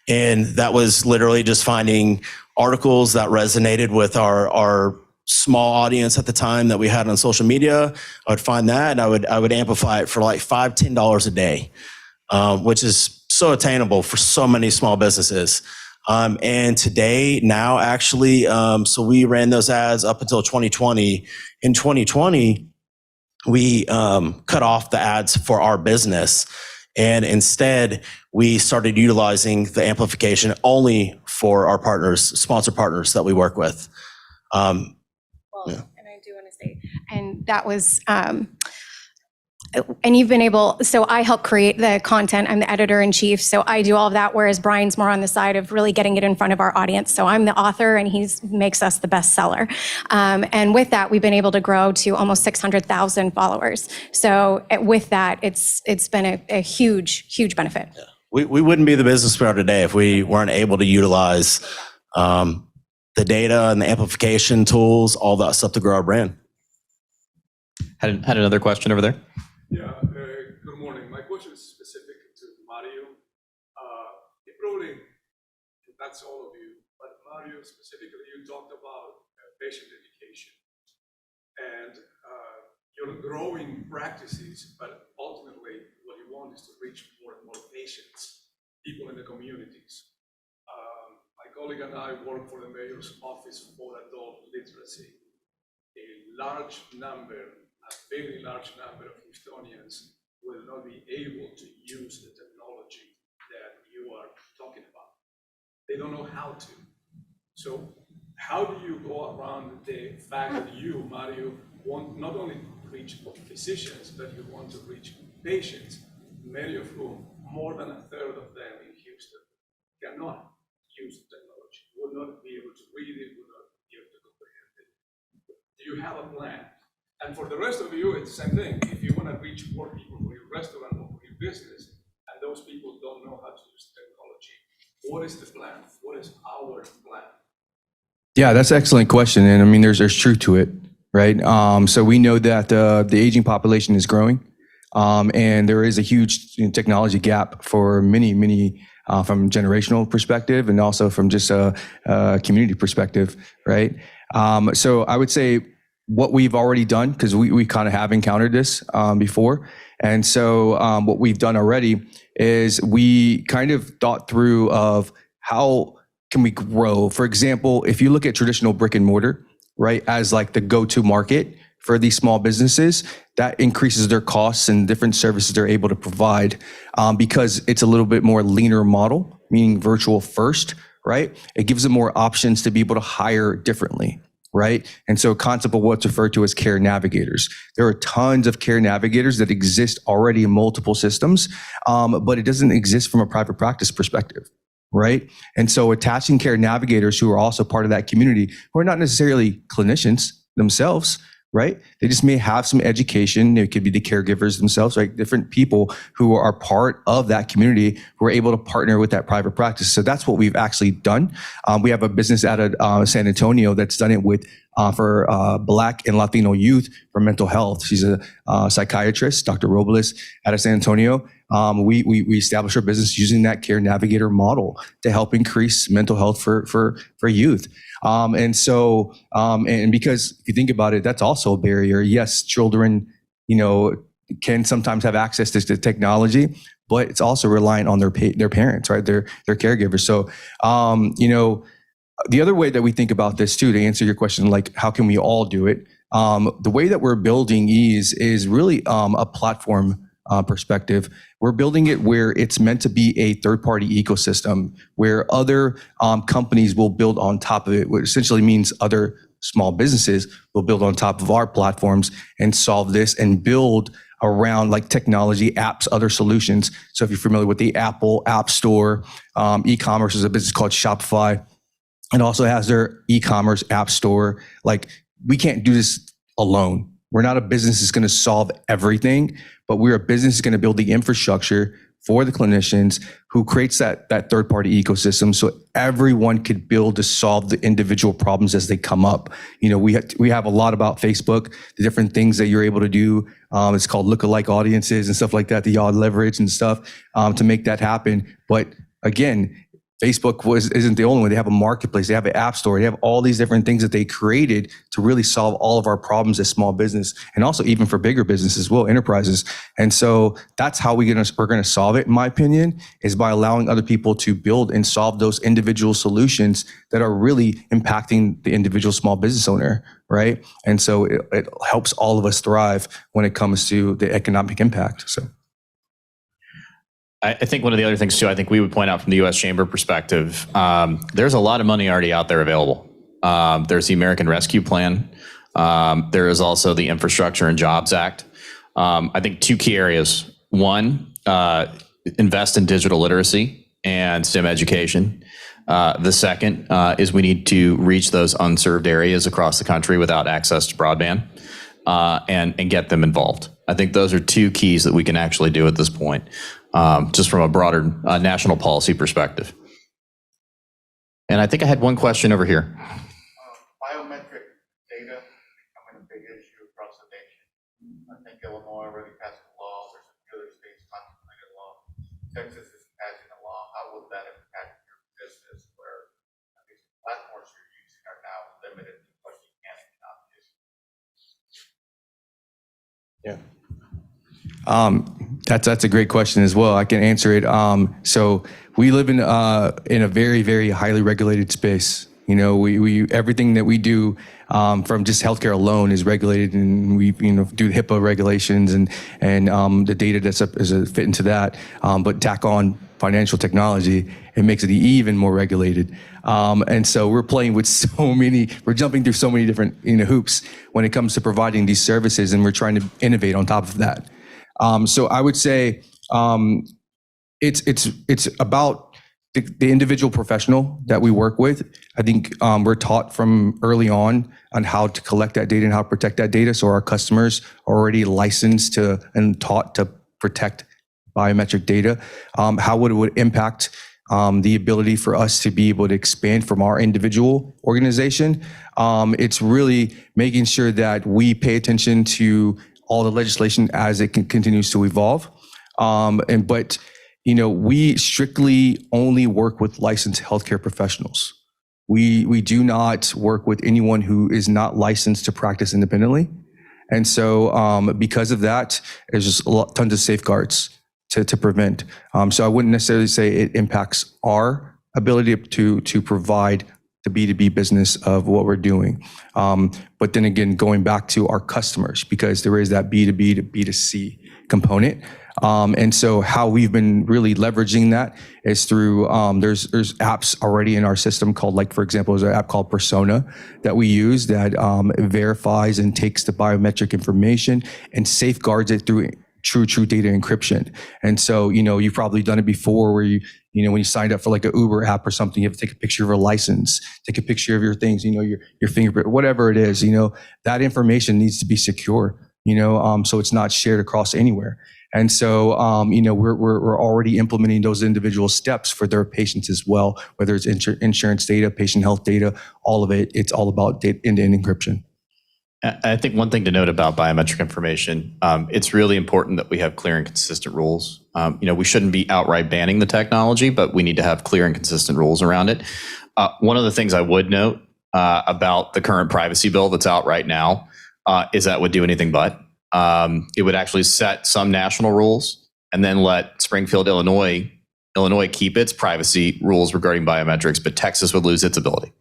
And that was literally just finding articles that resonated with our small audience at the time that we had on social media. I would find that, and I would amplify it for like $5, $10 a day, which is so attainable for so many small businesses. And today, now actually, so we ran those ads up until 2020. In 2020, we cut off the ads for our business, and instead we started utilizing the amplification only for our partners, sponsor partners that we work with. And I do want to say, and that was, and you've been able, so I help create the content. I'm the editor-in-chief, so I do all of that, whereas Brian's more on the side of really getting it in front of our audience. So I'm the author, and he makes us the bestseller. And with that, we've been able to grow to almost 600,000 followers. So with that, it's been a huge, huge benefit. Yeah. We wouldn't be the business we are today if we weren't able to utilize the data and the amplification tools, all that stuff to grow our brand. Had another question over there. Yeah, good morning. My question is specific to Mario. Probably that's all of you, but Mario specifically, you talked about patient education and your growing practices, but ultimately what you want is to reach more and more patients, people in the communities. My colleague and I work for the Mayor's Office for Adult Literacy. A very large number of Houstonians will not be able to use the technology that you are talking about. They don't know how to. So how do you go around the fact that you, Mario, want not only to reach physicians, but you want to reach patients, many of whom, more than a third of them in Houston, cannot use the technology, will not be able to read it, will not be able to comprehend it. Do you have a plan? And for the rest of you, it's the same thing. If you want to reach more people for your restaurant or for your business, and those people don't know how to use technology, what is the plan? What is our plan? Yeah, that's an excellent question. And I mean, there's truth to it, right? So we know that the aging population is growing, and there is a huge technology gap for many from generational perspective and also from just a community perspective, right? So I would say what we've already done, because we kind of have encountered this before. And so what we've done already is we kind of thought through of how can we grow. For example, if you look at traditional brick and mortar, right, as like the go-to market for these small businesses, that increases their costs and different services they're able to provide because it's a little bit more leaner model, meaning virtual first, right? It gives them more options to be able to hire differently. Right? And so a concept of what's referred to as care navigators. There are tons of care navigators that exist already in multiple systems, but it doesn't exist from a private practice perspective, right? And so attaching care navigators who are also part of that community, who are not necessarily clinicians themselves, right? They just may have some education. It could be the caregivers themselves, right? Different people who are part of that community who are able to partner with that private practice. So that's what we've actually done. We have a business out of San Antonio that's done it with for Black and Latino youth for mental health. She's a psychiatrist, Dr. Robles, out of San Antonio. We established our business using that care navigator model to help increase mental health for youth. And so, and because if you think about it, that's also a barrier. Yes, children, can sometimes have access to technology, but it's also reliant on their parents, right? Their caregivers. So, the other way that we think about this too, to answer your question, like how can we all do it? The way that we're building Ease is really a platform perspective. We're building it where it's meant to be a third-party ecosystem where other companies will build on top of it, which essentially means other small businesses will build on top of our platforms and solve this and build around like technology, apps, other solutions. So if you're familiar with the Apple App Store, e-commerce is a business called Shopify. It also has their e-commerce app store. Like we can't do this alone. We're not a business that's going to solve everything, but we're a business that's going to build the infrastructure for the clinicians who creates that third-party ecosystem so everyone could build to solve the individual problems as they come up. We have a lot about Facebook, the different things that you're able to do. It's called lookalike audiences and stuff like that y'all leverage and stuff to make that happen. But again, Facebook isn't the only one. They have a marketplace, they have an app store, they have all these different things that they created to really solve all of our problems as small business, and also even for bigger businesses as well, enterprises. And so that's how we're gonna solve it, in my opinion, is by allowing other people to build and solve those individual solutions that are really impacting the individual small business owner, right? And so it helps all of us thrive when it comes to the economic impact. So. I think one of the other things too, I think we would point out from the U.S. Chamber perspective, there's a lot of money already out there available. There's the American Rescue Plan. There is also the Infrastructure and Jobs Act. I think two key areas. One, invest in digital literacy and STEM education. The second is we need to reach those unserved areas across the country without access to broadband and get them involved. I think those are two keys that we can actually do at this point. Just from a broader national policy perspective. And I think I had one question over here. Biometric data is becoming a big issue across the nation. I think Illinois already passed a law. There's a few other states contemplating a law. Texas is passing a law. How will that impact your business where these platforms you're using are now limited to what you can and cannot use? Yeah. That's a great question as well. I can answer it. So we live in a very, very highly regulated space. We everything that we do from just healthcare alone is regulated, and we do HIPAA regulations and the data that's fit into that. But tack on financial technology, it makes it even more regulated. And so we're playing with we're jumping through so many different hoops when it comes to providing these services, and we're trying to innovate on top of that. So I would say it's about the individual professional that we work with. I think we're taught from early on how to collect that data and how to protect that data. So our customers are already licensed and taught to protect biometric data. How it would impact the ability for us to be able to expand from our individual organization. It's really making sure that we pay attention to all the legislation as it continues to evolve. But we strictly only work with licensed healthcare professionals. We do not work with anyone who is not licensed to practice independently. And so because of that, there's just tons of safeguards to prevent. So I wouldn't necessarily say it impacts our ability to provide the B2B business of what we're doing. But then again, going back to our customers, because there is that B2B to B2C component. And so how we've been really leveraging that is through, there's apps already in our system called, like, for example, there's an app called Persona that we use that verifies and takes the biometric information and safeguards it through true data encryption. And so, you've probably done it before where when you signed up for like an Uber app or something, you have to take a picture of your license, take a picture of your things, your fingerprint, whatever it is, that information needs to be secure, so it's not shared across anywhere. And so, we're already implementing those individual steps for their patients as well, whether it's insurance data, patient health data, all of it, it's all about end-to-end encryption. I think one thing to note about biometric information, it's really important that we have clear and consistent rules. We shouldn't be outright banning the technology, but we need to have clear and consistent rules around it. One of the things I would note about the current privacy bill that's out right now is that would do anything but. It would actually set some national rules and then let Springfield, Illinois keep its privacy rules regarding biometrics, but Texas would lose its ability.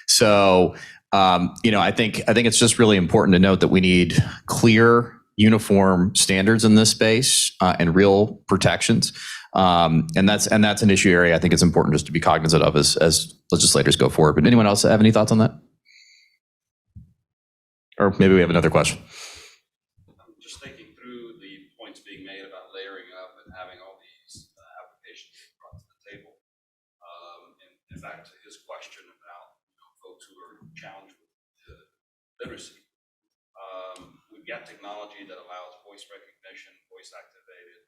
So, I think it's just really important to note that we need clear, uniform standards in this space and real protections. And that's an issue area I think it's important just to be cognizant of as legislators go forward. But anyone else have any thoughts on that? Or maybe we have another question. I'm just thinking through the points being made about layering up and having all these applications brought to the table. And back to his question about folks who are challenged with literacy. We've got technology that allows voice recognition, voice activated,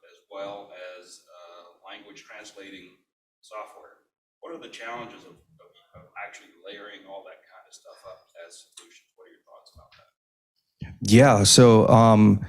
as well as language translating software. What are the challenges of actually layering all that kind of stuff up as solutions? What are your thoughts about that? Yeah, so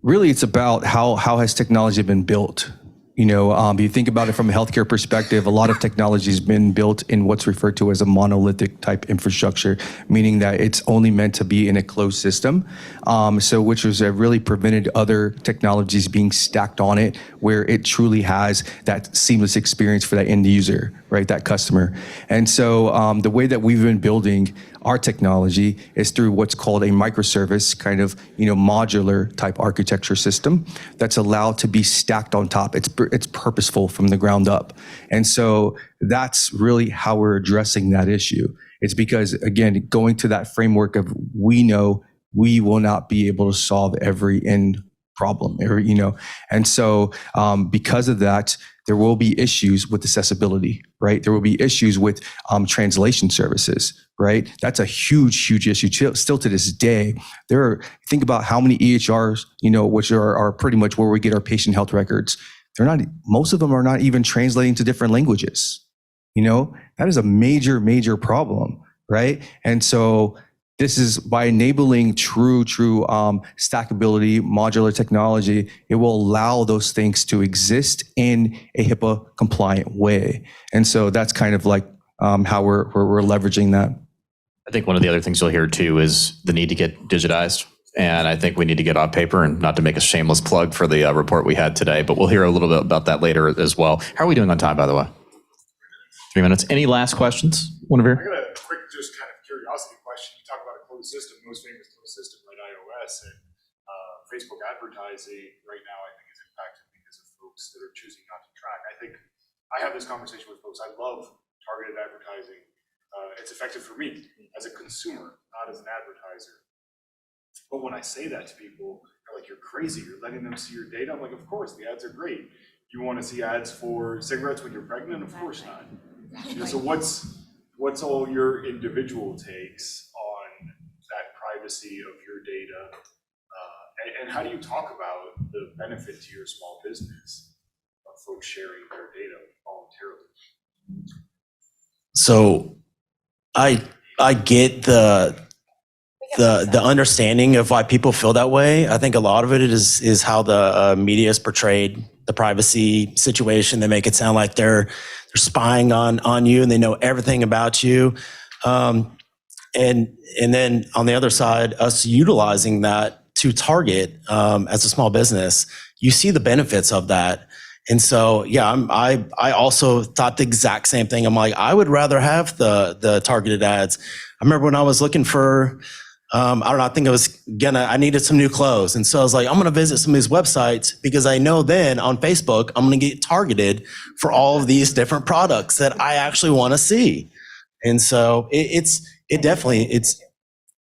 really it's about how has technology been built? You think about it from a healthcare perspective, a lot of technology has been built in what's referred to as a monolithic type infrastructure, meaning that it's only meant to be in a closed system. Which has really prevented other technologies being stacked on it, where it truly has that seamless experience for that end user, right, that customer. And so the way that we've been building our technology is through what's called a microservice kind of, modular type architecture system that's allowed to be stacked on top. It's purposeful from the ground up. And so that's really how we're addressing that issue. It's because, again, going to that framework of we know we will not be able to solve every end problem, and so because of that, there will be issues with accessibility, right? There will be issues with translation services, right? That's a huge issue still to this day. Think about how many EHRs, which are pretty much where we get our patient health records. Most of them are not even translating to different languages. That is a major problem, right? And so this is by enabling true stackability, modular technology, it will allow those things to exist in a HIPAA compliant way. And so that's kind of like how we're leveraging that. I think one of the other things you'll hear too is the need to get digitized. And I think we need to get on paper, and not to make a shameless plug for the report we had today, but we'll hear a little bit about that later as well. How are we doing on time, by the way? 3 minutes. Any last questions? One of you? I got a quick, just kind of curiosity question. You talk about a closed system, most famous closed system, right? iOS, and Facebook advertising right now, I think, is impacted because of folks that are choosing not to track. I think I have this conversation with folks. I love targeted advertising. It's effective for me as a consumer, not as an advertiser. But when I say that to people, they're like, "You're crazy. You're letting them see your data." I'm like, "Of course, the ads are great. You want to see ads for cigarettes when you're pregnant? Of course not." So what's all your individual takes on that privacy of your data, and how do you talk about the benefit to your small business of folks sharing their data voluntarily? So I get the understanding of why people feel that way. I think a lot of it is how the media is portrayed, the privacy situation. They make it sound like they're spying on you and they know everything about you. And then on the other side, us utilizing that to target as a small business, you see the benefits of that. And so, yeah, I also thought the exact same thing. I'm like, I would rather have the targeted ads. I remember when I was looking for, I don't know, I think I needed some new clothes. And so I was like, I'm going to visit some of these websites because I know then on Facebook, I'm going to get targeted for all of these different products that I actually want to see. And so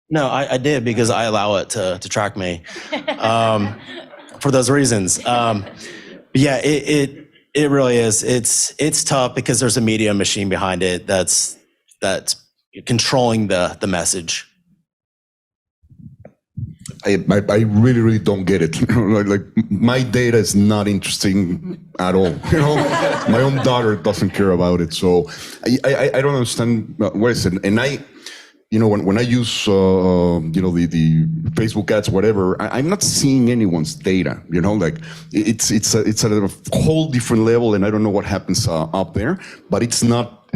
no, I did because I allow it to track me for those reasons. Yeah, it really is. It's tough because there's a media machine behind it that's controlling the message. I really don't get it. like my data is not interesting at all. My own daughter doesn't care about it. So I don't understand what is it. And when I use the Facebook ads, whatever, I'm not seeing anyone's data. It's at a whole different level, and I don't know what happens up there. But it's not.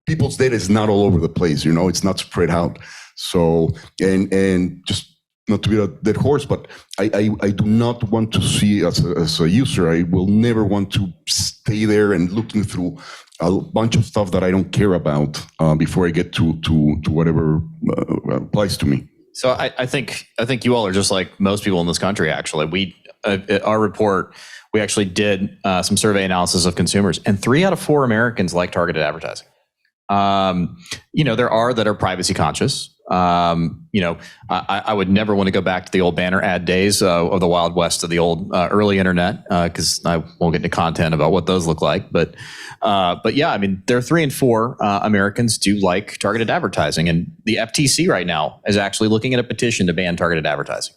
People's data is not all over the place. It's not spread out. So and just not to be a dead horse, but I do not want to see as a user. I will never want to stay there and looking through a bunch of stuff that I don't care about before I get to whatever applies to me. So I think you all are just like most people in this country. Actually, our report, we actually did some survey analysis of consumers, and 3 out of 4 Americans like targeted advertising. There are that are privacy conscious. I would never want to go back to the old banner ad days of the Wild West of the old early internet, because I won't get into content about what those look like. But yeah, I mean, there are 3 and 4 Americans do like targeted advertising, and the FTC right now is actually looking at a petition to ban targeted advertising.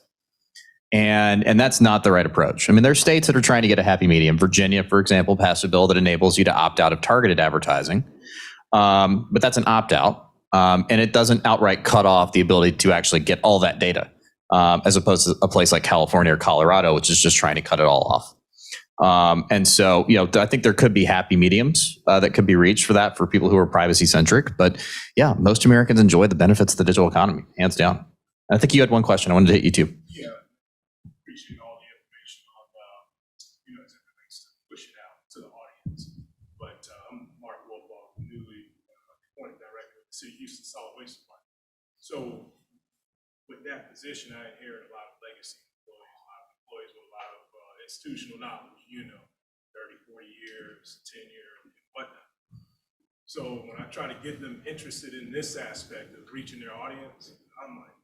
And that's not the right approach. I mean, there are states that are trying to get a happy medium. Virginia, for example, passed a bill that enables you to opt out of targeted advertising. But that's an opt-out, and it doesn't outright cut off the ability to actually get all that data, as opposed to a place like California or Colorado, which is just trying to cut it all off. And so, I think there could be happy mediums that could be reached for that for people who are privacy-centric. But yeah, most Americans enjoy the benefits of the digital economy, hands down. I think you had one question. I wanted to hit you too. Yeah, appreciate all the information on, as it relates to push it out to the audience. But I'm Mark Wolfball, newly appointed director of the City of Houston Solid Waste Department. So with that position, I inherit a lot of legacy employees with a lot of institutional knowledge, 30, 40 years, tenure, and whatnot. So when I try to get them interested in this aspect of reaching their audience, I'm like,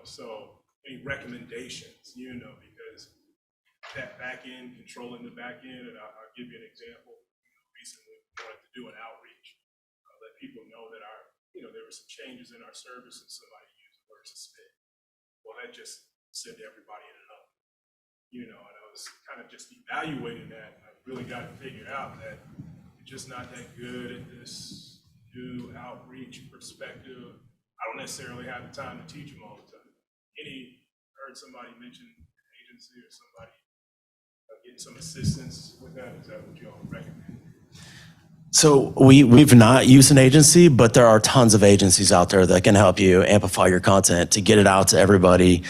so any recommendations, because that back end, controlling the back end, and I'll give you an example. Recently, we wanted to do an outreach, let people know that there were some changes in our service and somebody used the word suspend. Well, that just sent everybody in and up, and I was kind of just evaluating that. And I really got to figure out that we're just not that good at this new outreach perspective. I don't necessarily have the time to teach them all the time. Heard somebody mention an agency or somebody getting some assistance with that? Is that what you all recommend? So we've not used an agency, but there are tons of agencies out there that can help you amplify your content to get it out to everybody.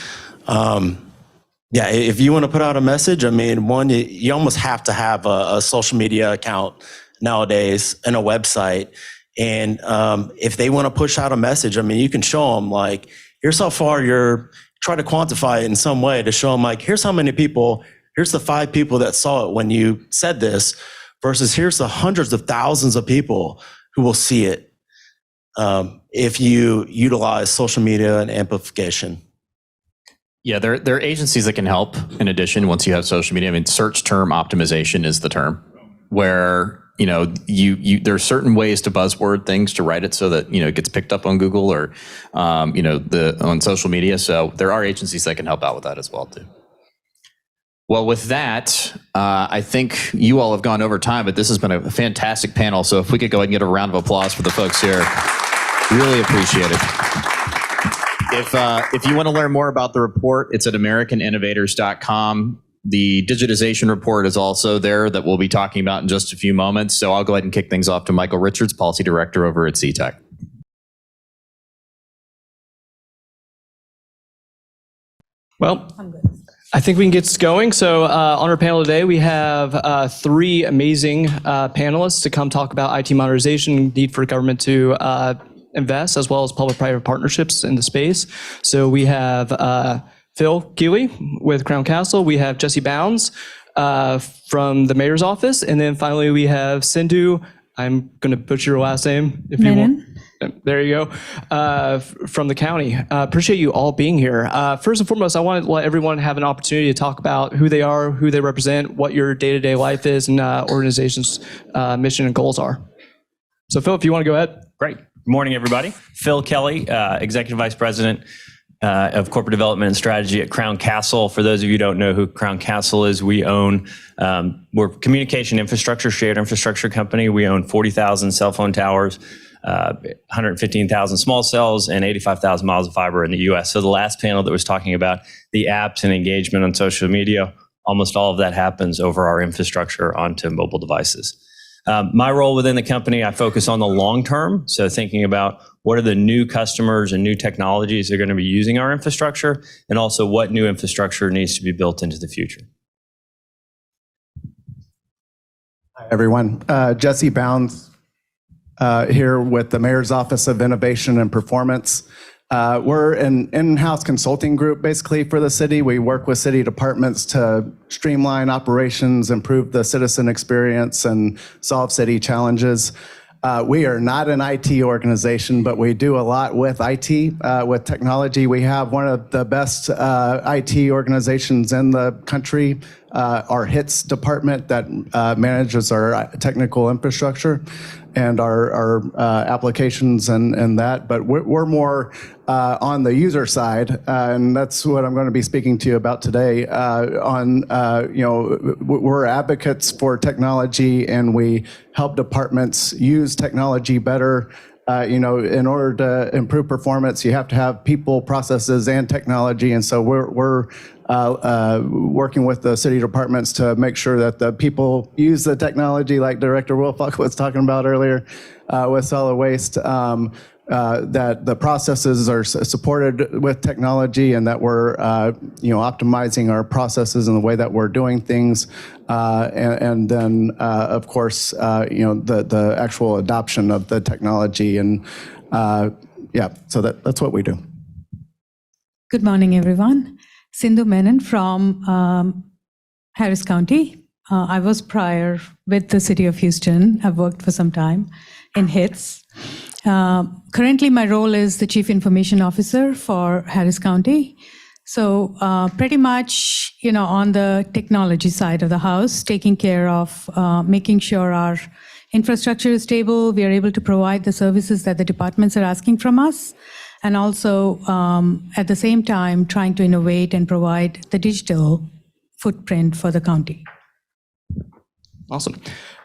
Yeah, if you want to put out a message, I mean, one, you almost have to have a social media account nowadays and a website. And if they want to push out a message, I mean, you can show them like, here's how far try to quantify it in some way to show them like, here's how many people, here's the 5 people that saw it when you said this, versus here's the hundreds of thousands of people who will see it if you utilize social media and amplification. Yeah, there are agencies that can help in addition once you have social media. I mean, search term optimization is the term where there are certain ways to buzzword things to write it so that it gets picked up on Google or on social media. So there are agencies that can help out with that as well too. Well, with that, I think you all have gone over time, but this has been a fantastic panel. So if we could go ahead and get a round of applause for the folks here, really appreciate it. If you want to learn more about the report, it's at AmericanInnovators.com. The digitization report is also there that we'll be talking about in just a few moments. So I'll go ahead and kick things off to Michael Richards, Policy Director over at CTech. Well, I think we can get going. So on our panel today, we have 3 amazing panelists to come talk about IT modernization, need for government to invest, as well as public-private partnerships in the space. So we have Phil Keeley with Crown Castle. We have Jesse Bounds from the mayor's office. And then finally, we have Sindhu, I'm going to butcher your last name if you want. There you go, from the county. Appreciate you all being here. First and foremost, I want to let everyone have an opportunity to talk about who they are, who they represent, what your day-to-day life is, and organization's mission and goals are. So Phil, if you want to go ahead. Great. Good morning, everybody. Phil Kelly, Executive Vice President of Corporate Development and Strategy at Crown Castle. For those of you who don't know who Crown Castle is, we're a communication infrastructure, shared infrastructure company. We own 40,000 cell phone towers, 115,000 small cells, and 85,000 miles of fiber in the US. So the last panel that was talking about the apps and engagement on social media, almost all of that happens over our infrastructure onto mobile devices. My role within the company, I focus on the long term. So thinking about what are the new customers and new technologies that are going to be using our infrastructure, and also what new infrastructure needs to be built into the future. Hi, everyone. Jesse Bounds here with the Mayor's Office of Innovation and Performance. We're an in-house consulting group basically for the city. We work with city departments to streamline operations, improve the citizen experience, and solve city challenges. We are not an IT organization, but we do a lot with IT, with technology. We have one of the best IT organizations in the country, our HITS department that manages our technical infrastructure and our applications and that. But we're more on the user side, and that's what I'm going to be speaking to you about today. We're advocates for technology, and we help departments use technology better. In order to improve performance, you have to have people, processes, and technology. And so we're working with the city departments to make sure that the people use the technology, like Director Wilfock was talking about earlier with solid waste, that the processes are supported with technology, and that we're optimizing our processes and the way that we're doing things, and then of course the actual adoption of the technology, and so that's what we do. Good morning, everyone. Sindhu Menon from Harris County. I was prior with the City of Houston. I've worked for some time in HITS. Currently, my role is the Chief Information Officer for Harris County. So pretty much, on the technology side of the house, taking care of making sure our infrastructure is stable, we are able to provide the services that the departments are asking from us, and also at the same time trying to innovate and provide the digital footprint for the county. Awesome.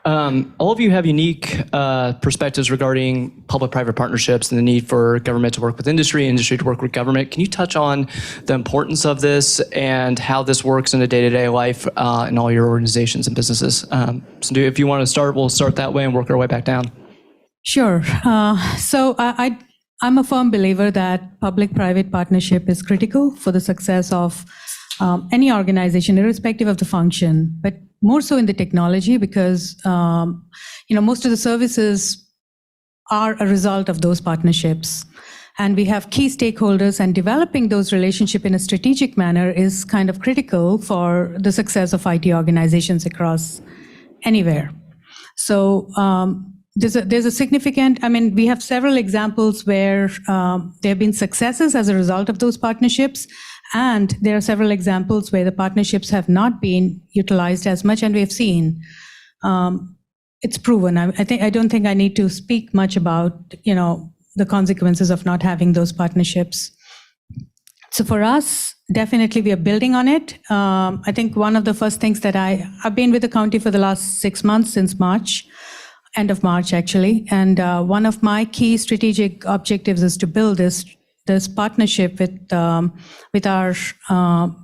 All of you have unique perspectives regarding public-private partnerships and the need for government to work with industry, industry to work with government. Can you touch on the importance of this and how this works in a day-to-day life in all your organizations and businesses? Sindhu, if you want to start, we'll start that way and work our way back down. Sure. So I'm a firm believer that public-private partnership is critical for the success of any organization, irrespective of the function, but more so in the technology, because most of the services are a result of those partnerships. And we have key stakeholders, and developing those relationships in a strategic manner is kind of critical for the success of IT organizations across anywhere. So there's a significant, we have several examples where there have been successes as a result of those partnerships. And there are several examples where the partnerships have not been utilized as much, and we have seen it's proven. I don't think I need to speak much about the consequences of not having those partnerships. So for us, definitely we are building on it. I think one of the first things that I've been with the county for the last 6 months, since March, end of March actually, and one of my key strategic objectives is to build this partnership with our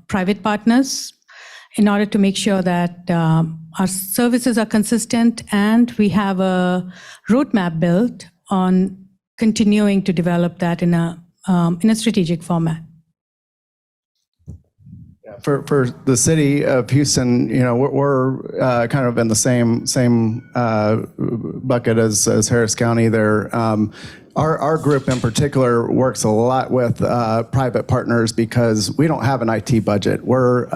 private partners in order to make sure that our services are consistent, and we have a roadmap built on continuing to develop that in a strategic format. For the city of Houston, we're kind of in the same bucket as Harris County there. Our group in particular works a lot with private partners because we don't have an IT budget. We're,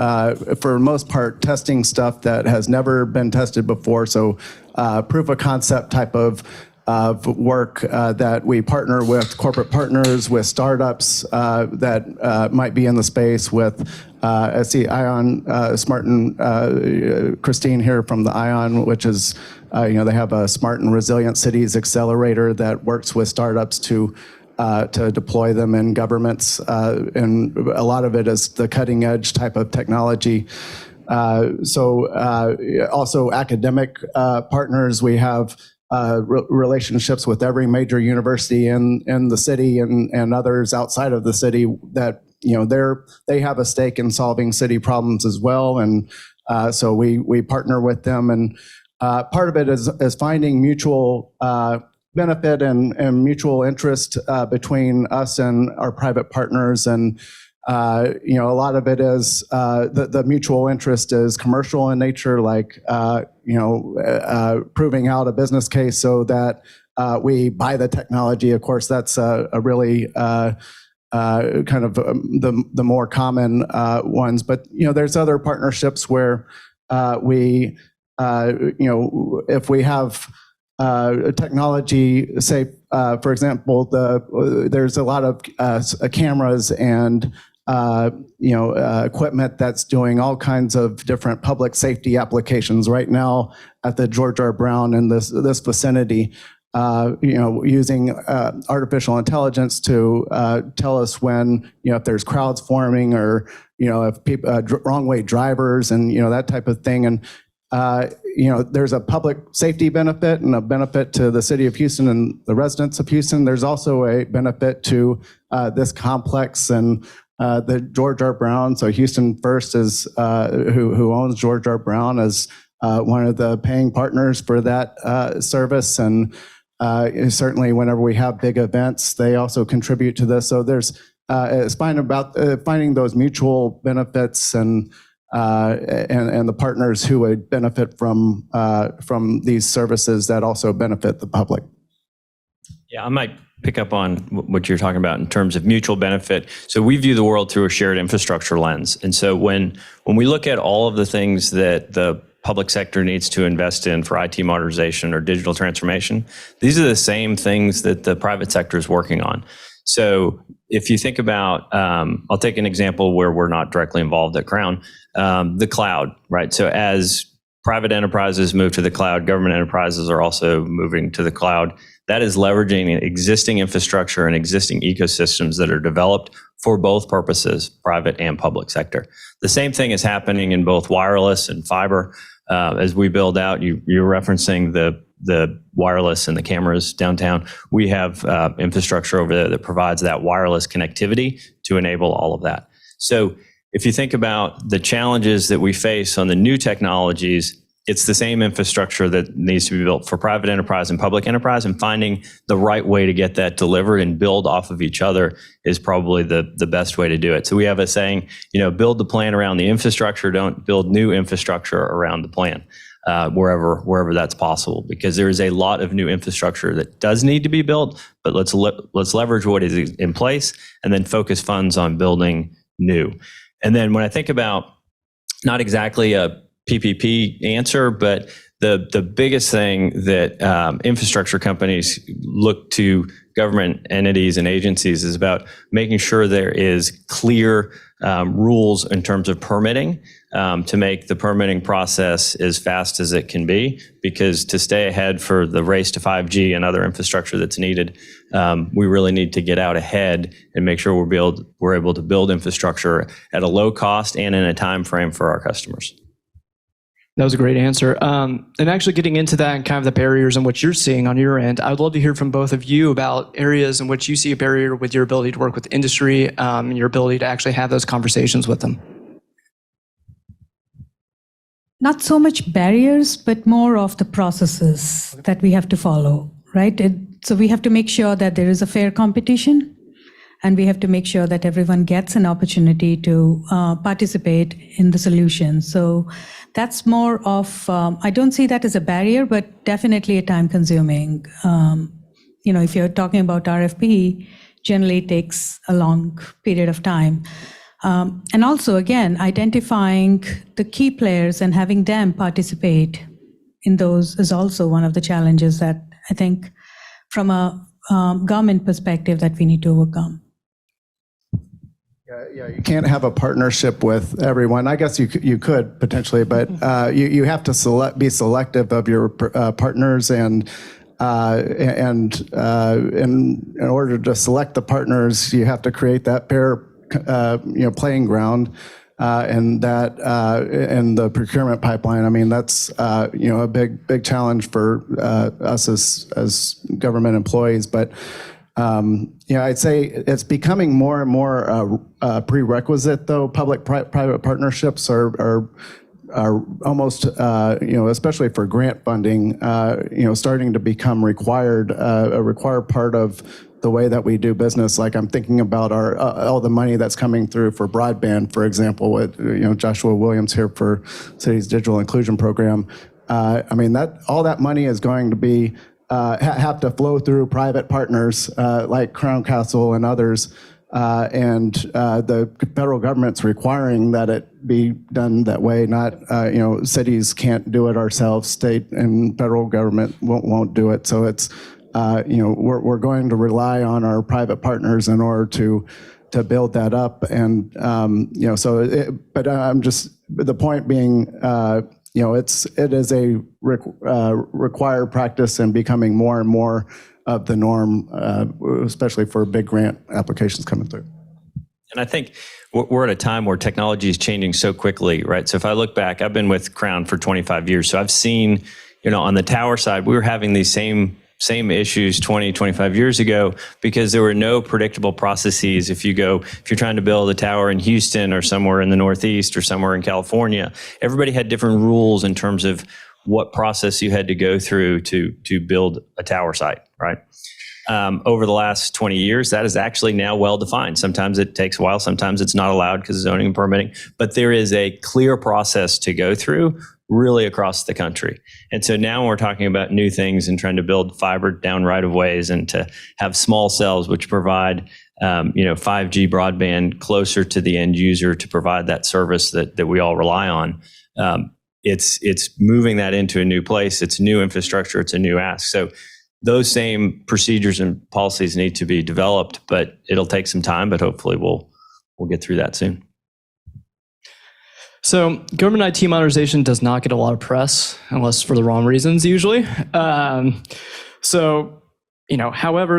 for the most part, testing stuff that has never been tested before. So proof of concept type of work that we partner with corporate partners, with startups that might be in the space with, I see Ion Smart and Christine here from the Ion, which is, they have a Smart and Resilient Cities Accelerator that works with startups to deploy them in governments. And a lot of it is the cutting edge type of technology. Also academic partners, we have relationships with every major university in the city and others outside of the city that they have a stake in solving city problems as well, and so we partner with them. And Part of it is finding mutual benefit and mutual interest between us and our private partners. And a lot of it is the mutual interest is commercial in nature, like proving out a business case so that we buy the technology. Of course, that's a really kind of the more common ones. But there's other partnerships where we if we have technology, say, for example, there's a lot of cameras and equipment that's doing all kinds of different public safety applications right now at the George R. Brown in this vicinity. Using artificial intelligence to tell us when if there's crowds forming or if people wrong way drivers and that type of thing. And there's a public safety benefit and a benefit to the city of Houston and the residents of Houston. There's also a benefit to this complex and the George R. Brown. So Houston First is who owns George R. Brown as one of the paying partners for that service. And certainly whenever we have big events, they also contribute to this. So it's finding those mutual benefits and the partners who would benefit from these services that also benefit the public. Yeah, I might pick up on what you're talking about in terms of mutual benefit. So we view the world through a shared infrastructure lens. And so when we look at all of the things that the public sector needs to invest in for IT modernization or digital transformation, these are the same things that the private sector is working on. So if you think about, I'll take an example where we're not directly involved at Crown, the cloud, right? So as private enterprises move to the cloud, government enterprises are also moving to the cloud. That is leveraging existing infrastructure and existing ecosystems that are developed for both purposes, private and public sector. The same thing is happening in both wireless and fiber. As we build out, you're referencing the wireless and the cameras downtown. We have infrastructure over there that provides that wireless connectivity to enable all of that. So if you think about the challenges that we face on the new technologies, it's the same infrastructure that needs to be built for private enterprise and public enterprise, and finding the right way to get that delivered and build off of each other is probably the best way to do it. So we have a saying, build the plan around the infrastructure, don't build new infrastructure around the plan, wherever that's possible, because there is a lot of new infrastructure that does need to be built, but let's leverage what is in place and then focus funds on building new. And then when I think about not exactly a PPP answer, but the biggest thing that infrastructure companies look to government entities and agencies is about making sure there is clear rules in terms of permitting to make the permitting process as fast as it can be, because to stay ahead for the race to 5G and other infrastructure that's needed, we really need to get out ahead and make sure we're able to build infrastructure at a low cost and in a time frame for our customers. That was a great answer. And actually getting into that and kind of the barriers and what you're seeing on your end, I'd love to hear from both of you about areas in which you see a barrier with your ability to work with industry and your ability to actually have those conversations with them. Not so much barriers, but more of the processes that we have to follow, right? So we have to make sure that there is a fair competition, and we have to make sure that everyone gets an opportunity to participate in the solution. So that's more of, I don't see that as a barrier, but definitely a time-consuming. If you're talking about RFP, generally it takes a long period of time. And also, again, identifying the key players and having them participate in those is also one of the challenges that I think from a government perspective that we need to overcome. Yeah, you can't have a partnership with everyone. I guess you could potentially, but you have to be selective of your partners, and in order to select the partners, you have to create that fair playing ground, and that in the procurement pipeline. I mean, that's a big challenge for us as government employees, but. I'd say it's becoming more and more prerequisite, though. Public-private partnerships are almost, especially for grant funding, starting to become required, a required part of the way that we do business. Like I'm thinking about all the money that's coming through for broadband, for example, with Joshua Williams here for City's Digital Inclusion Program. That all that money is going to be have to flow through private partners like Crown Castle and others, and the federal government's requiring that it be done that way. Not cities can't do it ourselves. State and federal government won't do it. So it's we're going to rely on our private partners in order to build that up. And but I'm just the point being, it is a required practice and becoming more and more of the norm, especially for big grant applications coming through. And I think we're at a time where technology is changing so quickly, right? So if I look back, I've been with Crown for 25 years. So I've seen, on the tower side, we were having these same issues 20, 25 years ago because there were no predictable processes. If you're trying to build a tower in Houston or somewhere in the Northeast or somewhere in California, everybody had different rules in terms of what process you had to go through to build a tower site, right? Over the last 20 years, that is actually now well defined. Sometimes it takes a while, sometimes it's not allowed because of zoning and permitting, but there is a clear process to go through really across the country. And so now we're talking about new things and trying to build fiber down right of ways and to have small cells which provide 5G broadband closer to the end user to provide that service that we all rely on. It's moving that into a new place. It's new infrastructure. It's a new ask. So those same procedures and policies need to be developed, but it'll take some time, but hopefully we'll get through that soon. So government IT modernization does not get a lot of press unless for the wrong reasons usually. However,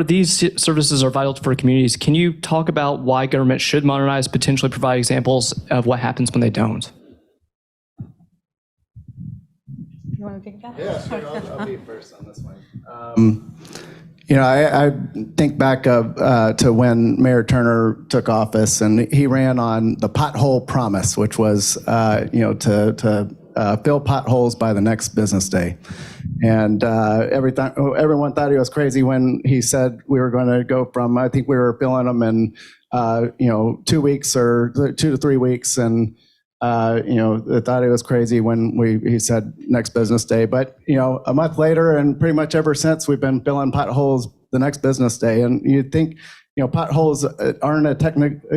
these services are vital for communities. Can you talk about why government should modernize, potentially provide examples of what happens when they don't? You want to take that? Yeah, sure. I'll be first on this one. I think back to when Mayor Turner took office, and he ran on the pothole promise, which was, to fill potholes by the next business day. And everyone thought he was crazy when he said we were going to go from, I think we were filling them in, 2 weeks or 2 to 3 weeks, and they thought he was crazy when he said next business day. But, a month later and pretty much ever since, we've been filling potholes the next business day. And you'd think, potholes aren't a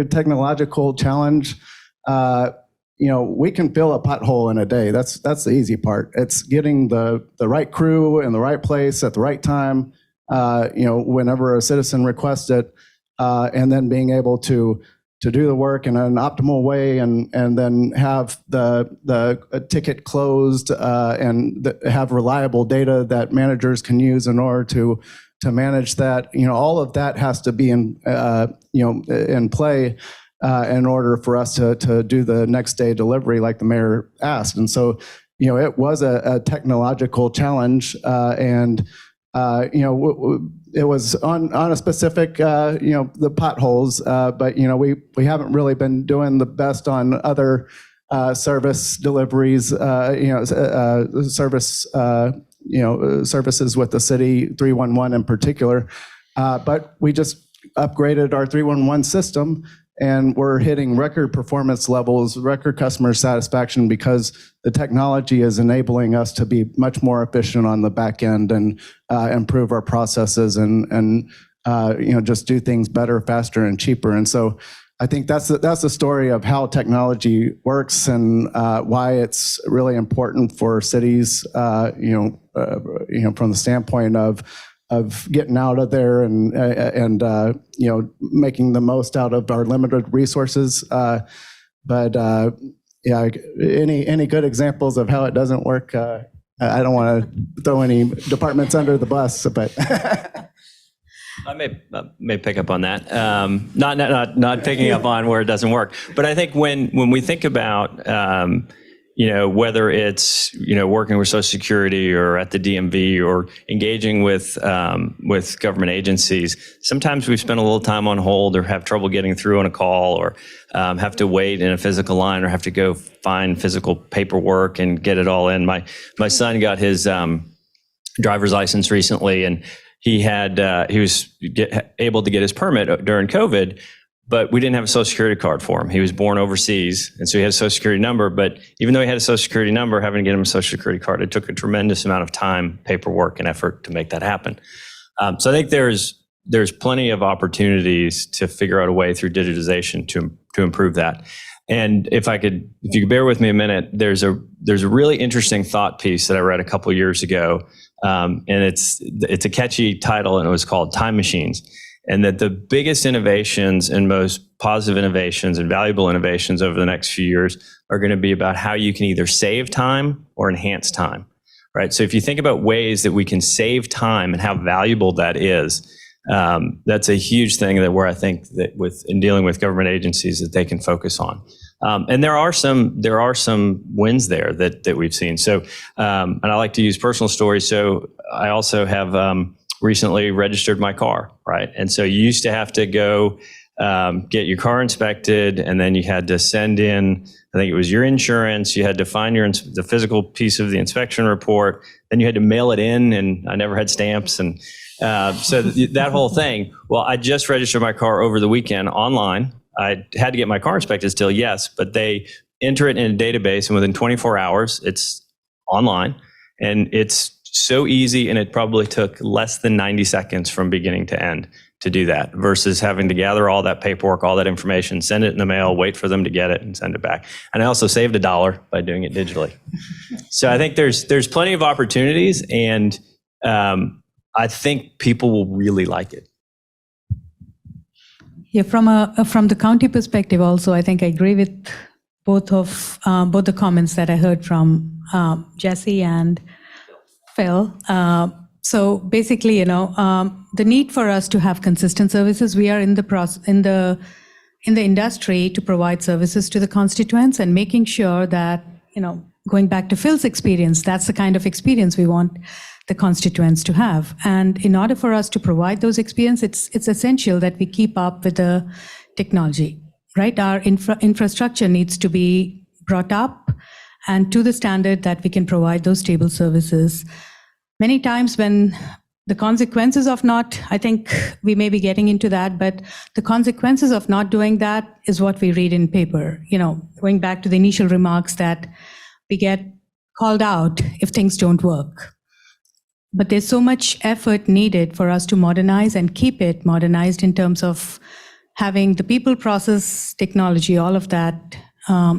technological challenge. We can fill a pothole in a day. That's the easy part. It's getting the right crew in the right place at the right time, whenever a citizen requests it, and then being able to do the work in an optimal way, and then have the ticket closed, and have reliable data that managers can use in order to manage that. All of that has to be in play in order for us to do the next day delivery like the mayor asked. And so, it was a technological challenge, and it was on a specific, the potholes, but we haven't really been doing the best on other service deliveries, services with the city, 311 in particular. But we just upgraded our 311 system, and we're hitting record performance levels, record customer satisfaction, because the technology is enabling us to be much more efficient on the back end and improve our processes and just do things better, faster, and cheaper. And so I think that's the story of how technology works and why it's really important for cities, from the standpoint of getting out of there and making the most out of our limited resources. Any good examples of how it doesn't work? I don't want to throw any departments under the bus, but I may pick up on that. Not picking up on where it doesn't work, but I think when we think about whether it's, working with Social Security or at the DMV or engaging with government agencies, sometimes we spend a little time on hold or have trouble getting through on a call or have to wait in a physical line or have to go find physical paperwork and get it all in. My son got his driver's license recently, and he was able to get his permit during COVID, but we didn't have a Social Security card for him. He was born overseas, and so he had a Social Security number. But even though he had a Social Security number, having to get him a Social Security card, it took a tremendous amount of time, paperwork, and effort to make that happen. So I think there's plenty of opportunities to figure out a way through digitization to improve that. And if you could bear with me a minute, there's a really interesting thought piece that I read a couple of years ago, and it's a catchy title, and it was called Time Machines. And that the biggest innovations and most positive innovations and valuable innovations over the next few years are going to be about how you can either save time or enhance time, right? So if you think about ways that we can save time and how valuable that is, that's a huge thing where I think that in dealing with government agencies that they can focus on. And there are some wins there that we've seen. So, and I like to use personal stories. So I also have recently registered my car, right? And so you used to have to go get your car inspected, and then you had to send in, I think it was your insurance, you had to find the physical piece of the inspection report, then you had to mail it in, and I never had stamps, and so that whole thing. Well, I just registered my car over the weekend online. I had to get my car inspected still, yes, but they enter it in a database, and within 24 hours, it's online, and it's so easy, and it probably took less than 90 seconds from beginning to end to do that versus having to gather all that paperwork, all that information, send it in the mail, wait for them to get it and send it back. And I also saved $1 by doing it digitally. So I think there's plenty of opportunities, and I think people will really like it. Yeah, from the county perspective also, I think I agree with both the comments that I heard from Jesse and Phil. So basically, the need for us to have consistent services. We are in the industry to provide services to the constituents and making sure that, going back to Phil's experience, that's the kind of experience we want the constituents to have. And in order for us to provide those experiences, it's essential that we keep up with the technology, right? Our infrastructure needs to be brought up and to the standard that we can provide those stable services. Many times when the consequences of not, I think we may be getting into that, but the consequences of not doing that is what we read in paper. Going back to the initial remarks that we get called out if things don't work. But there's so much effort needed for us to modernize and keep it modernized in terms of having the people, process, technology, all of that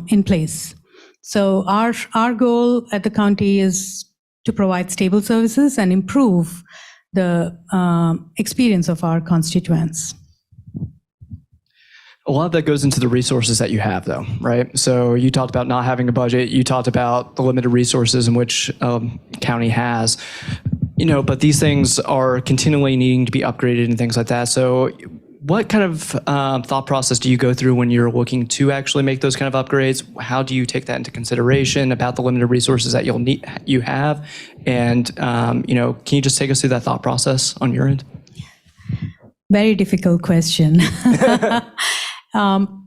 in place. So our goal at the county is to provide stable services and improve the experience of our constituents. A lot of that goes into the resources that you have, though, right? So you talked about not having a budget. You talked about the limited resources in which county has, but these things are continually needing to be upgraded and things like that. So what kind of thought process do you go through when you're looking to actually make those kind of upgrades? How do you take that into consideration about the limited resources that you have? And, can you just take us through that thought process on your end? Very difficult question.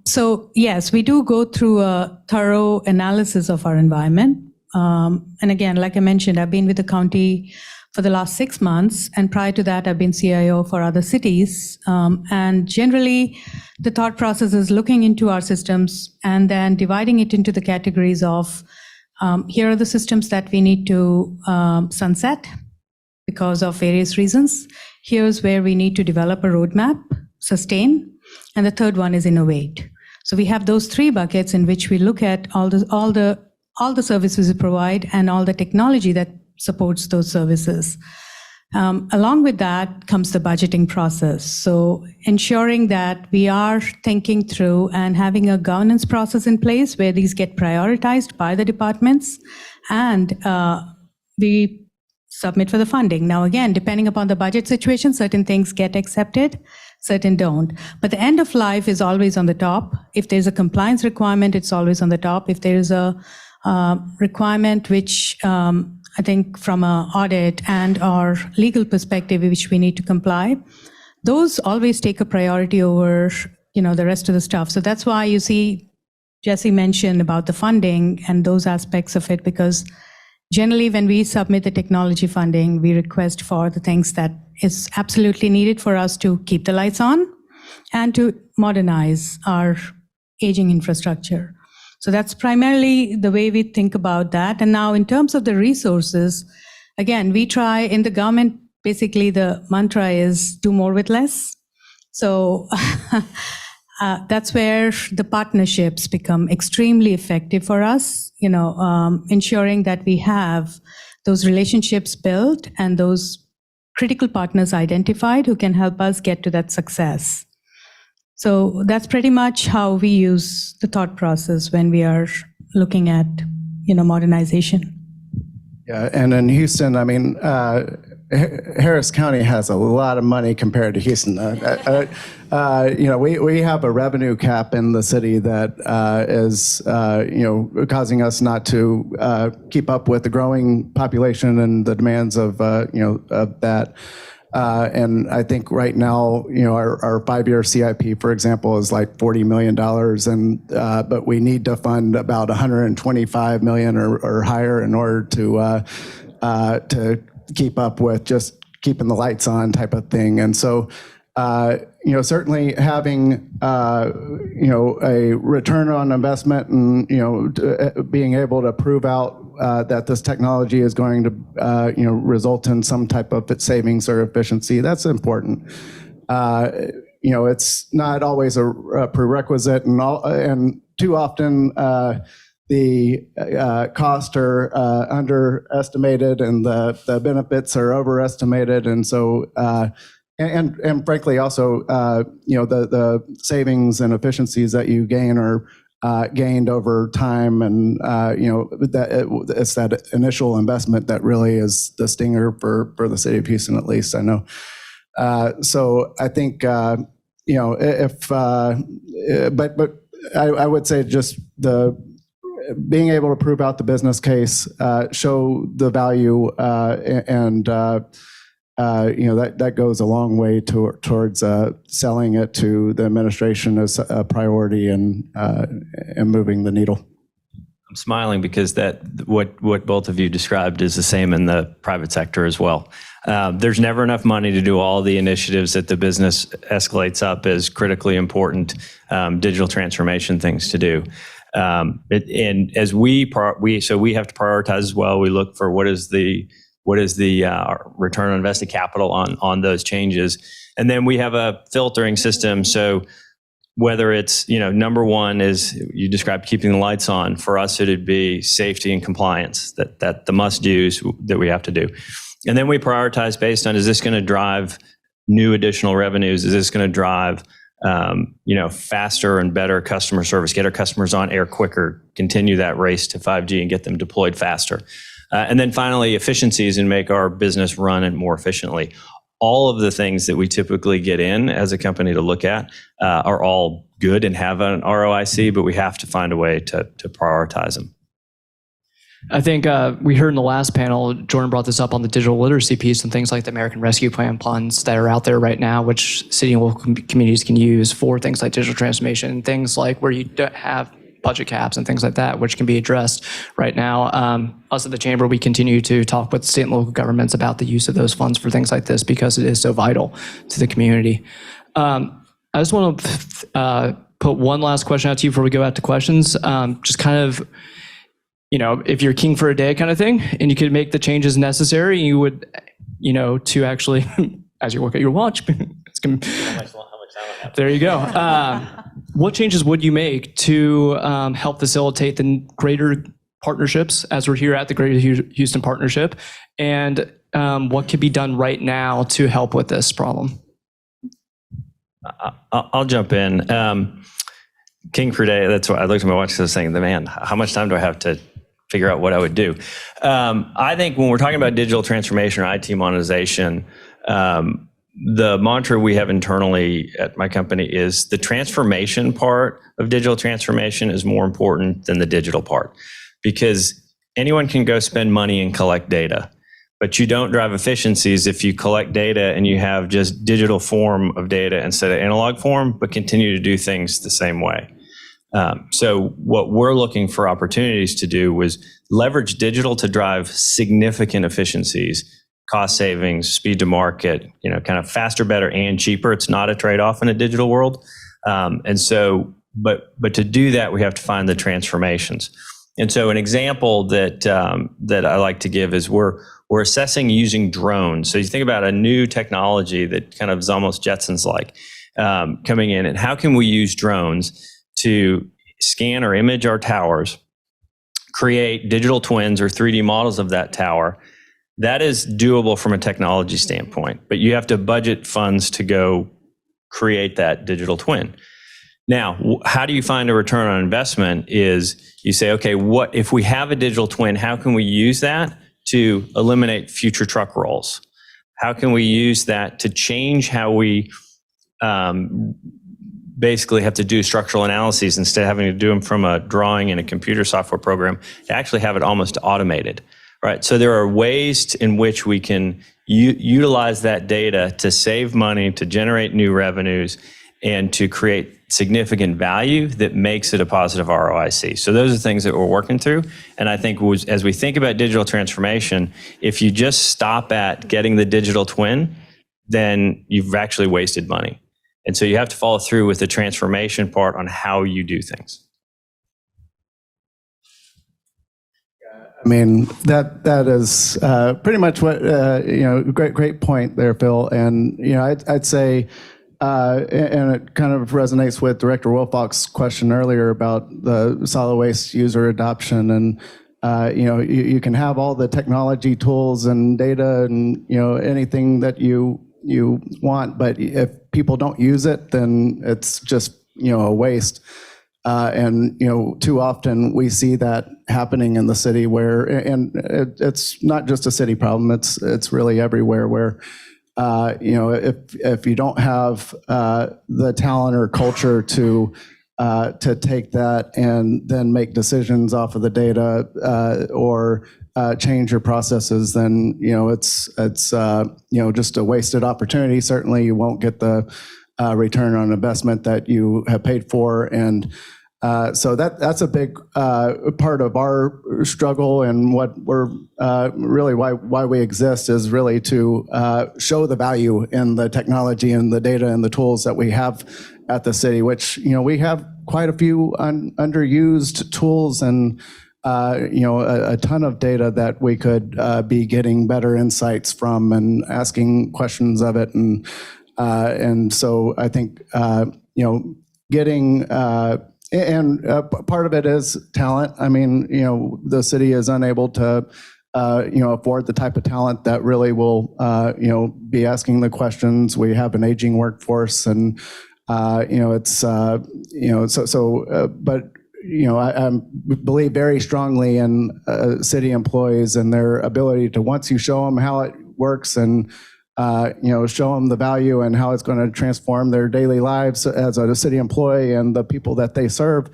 So yes, we do go through a thorough analysis of our environment. And again, like I mentioned, I've been with the county for the last 6 months, and prior to that, I've been CIO for other cities. And generally, the thought process is looking into our systems and then dividing it into the categories of, here are the systems that we need to sunset because of various reasons. Here's where we need to develop a roadmap, sustain, and the third one is innovate. So we have those 3 buckets in which we look at all the services we provide and all the technology that supports those services. Along with that comes the budgeting process. So ensuring that we are thinking through and having a governance process in place where these get prioritized by the departments, and we submit for the funding. Now, again, depending upon the budget situation, certain things get accepted, certain don't. But the end of life is always on the top. If there's a compliance requirement, it's always on the top. If there's a requirement, which I think from an audit and our legal perspective, which we need to comply, those always take a priority over, the rest of the stuff. So that's why you see Jesse mentioned about the funding and those aspects of it, because generally when we submit the technology funding, we request for the things that is absolutely needed for us to keep the lights on and to modernize our aging infrastructure. So that's primarily the way we think about that. And now in terms of the resources, again, we try in the government, basically the mantra is do more with less. So that's where the partnerships become extremely effective for us, ensuring that we have those relationships built and those critical partners identified who can help us get to that success. So that's pretty much how we use the thought process when we are looking at, modernization. Yeah, and in Houston, I mean, Harris County has a lot of money compared to Houston. We have a revenue cap in the city that is, causing us not to keep up with the growing population and the demands of that. And I think right now, our 5-year CIP, for example, is like $40 million, but we need to fund about $125 million or higher in order to keep up with just keeping the lights on type of thing. And so, certainly having, a return on investment and, being able to prove out that this technology is going to, result in some type of savings or efficiency, that's important. It's not always a prerequisite, and too often the costs are underestimated and the benefits are overestimated, and so and frankly also the savings and efficiencies that you gain are gained over time, and it's that initial investment that really is the stinger for the city of Houston, at least I know. So I think if but I would say just the being able to prove out the business case, show the value, and that goes a long way towards selling it to the administration as a priority and moving the needle. I'm smiling because what both of you described is the same in the private sector as well. There's never enough money to do all the initiatives that the business escalates up as critically important digital transformation things to do. And as we have to prioritize as well. We look for what is the return on invested capital on those changes, and then we have a filtering system. So whether it's number one is you described keeping the lights on. For us, it'd be safety and compliance, that the must do's that we have to do, and then we prioritize based on, is this going to drive new additional revenues? Is this going to drive faster and better customer service, get our customers on air quicker, continue that race to 5G and get them deployed faster. And then finally, efficiencies and make our business run it more efficiently. All of the things that we typically get in as a company to look at are all good and have an ROIC, but we have to find a way to prioritize them. I think we heard in the last panel, Jordan brought this up on the digital literacy piece and things like the American Rescue Plan funds that are out there right now, which city and local communities can use for things like digital transformation, things like where you don't have budget caps and things like that, which can be addressed right now. Us at the Chamber, we continue to talk with state and local governments about the use of those funds for things like this because it is so vital to the community. I just want to put one last question out to you before we go out to questions. Just kind of, if you're king for a day kind of thing, and you could make the changes necessary, you would, to actually, as you look at your watch, it's gonna, there you go. What changes would you make to help facilitate the greater partnerships as we're here at the Greater Houston Partnership? And what could be done right now to help with this problem? I'll jump in. King for day, that's why I looked at my watch and I was saying, man, how much time do I have to figure out what I would do? I think when we're talking about digital transformation or IT monetization, the mantra we have internally at my company is the transformation part of digital transformation is more important than the digital part. because anyone can go spend money and collect data, but you don't drive efficiencies if you collect data and you have just digital form of data instead of analog form, but continue to do things the same way. So what we're looking for opportunities to do was leverage digital to drive significant efficiencies, cost savings, speed to market, kind of faster, better, and cheaper. It's not a trade-off in a digital world. But to do that, we have to find the transformations. And so an example that I like to give is we're assessing using drones. So you think about a new technology that kind of is almost Jetsons-like coming in, and how can we use drones to scan or image our towers, create digital twins or 3D models of that tower. That is doable from a technology standpoint, but you have to budget funds to go create that digital twin. Now, how do you find a return on investment is you say, okay, what if we have a digital twin, how can we use that to eliminate future truck rolls? How can we use that to change how we basically have to do structural analyses instead of having to do them from a drawing in a computer software program to actually have it almost automated, right? So there are ways in which we can utilize that data to save money, to generate new revenues, and to create significant value that makes it a positive ROIC. So those are things that we're working through. And I think as we think about digital transformation, if you just stop at getting the digital twin, then you've actually wasted money. And so you have to follow through with the transformation part on how you do things. I mean, that is pretty much what, great point there, Phil. And, I'd say, and it kind of resonates with Director Wilfox's question earlier about the solid waste user adoption. And, you can have all the technology tools and data and, anything that you want, but if people don't use it, then it's just, a waste. And, too often we see that happening in the city where, and it's not just a city problem, it's really everywhere where, if you don't have the talent or culture to take that and then make decisions off of the data or change your processes, then it's just a wasted opportunity. Certainly, you won't get the return on investment that you have paid for, and so that's a big part of our struggle, and what we're really why we exist is really to show the value in the technology and the data and the tools that we have at the city, which we have quite a few underused tools and a ton of data that we could be getting better insights from and asking questions of it, and so I think getting and part of it is talent. I mean, the city is unable to afford the type of talent that really will be asking the questions. We have an aging workforce, and it's but I believe very strongly in city employees and their ability to, once you show them how it works and show them the value and how it's going to transform their daily lives as a city employee and the people that they serve,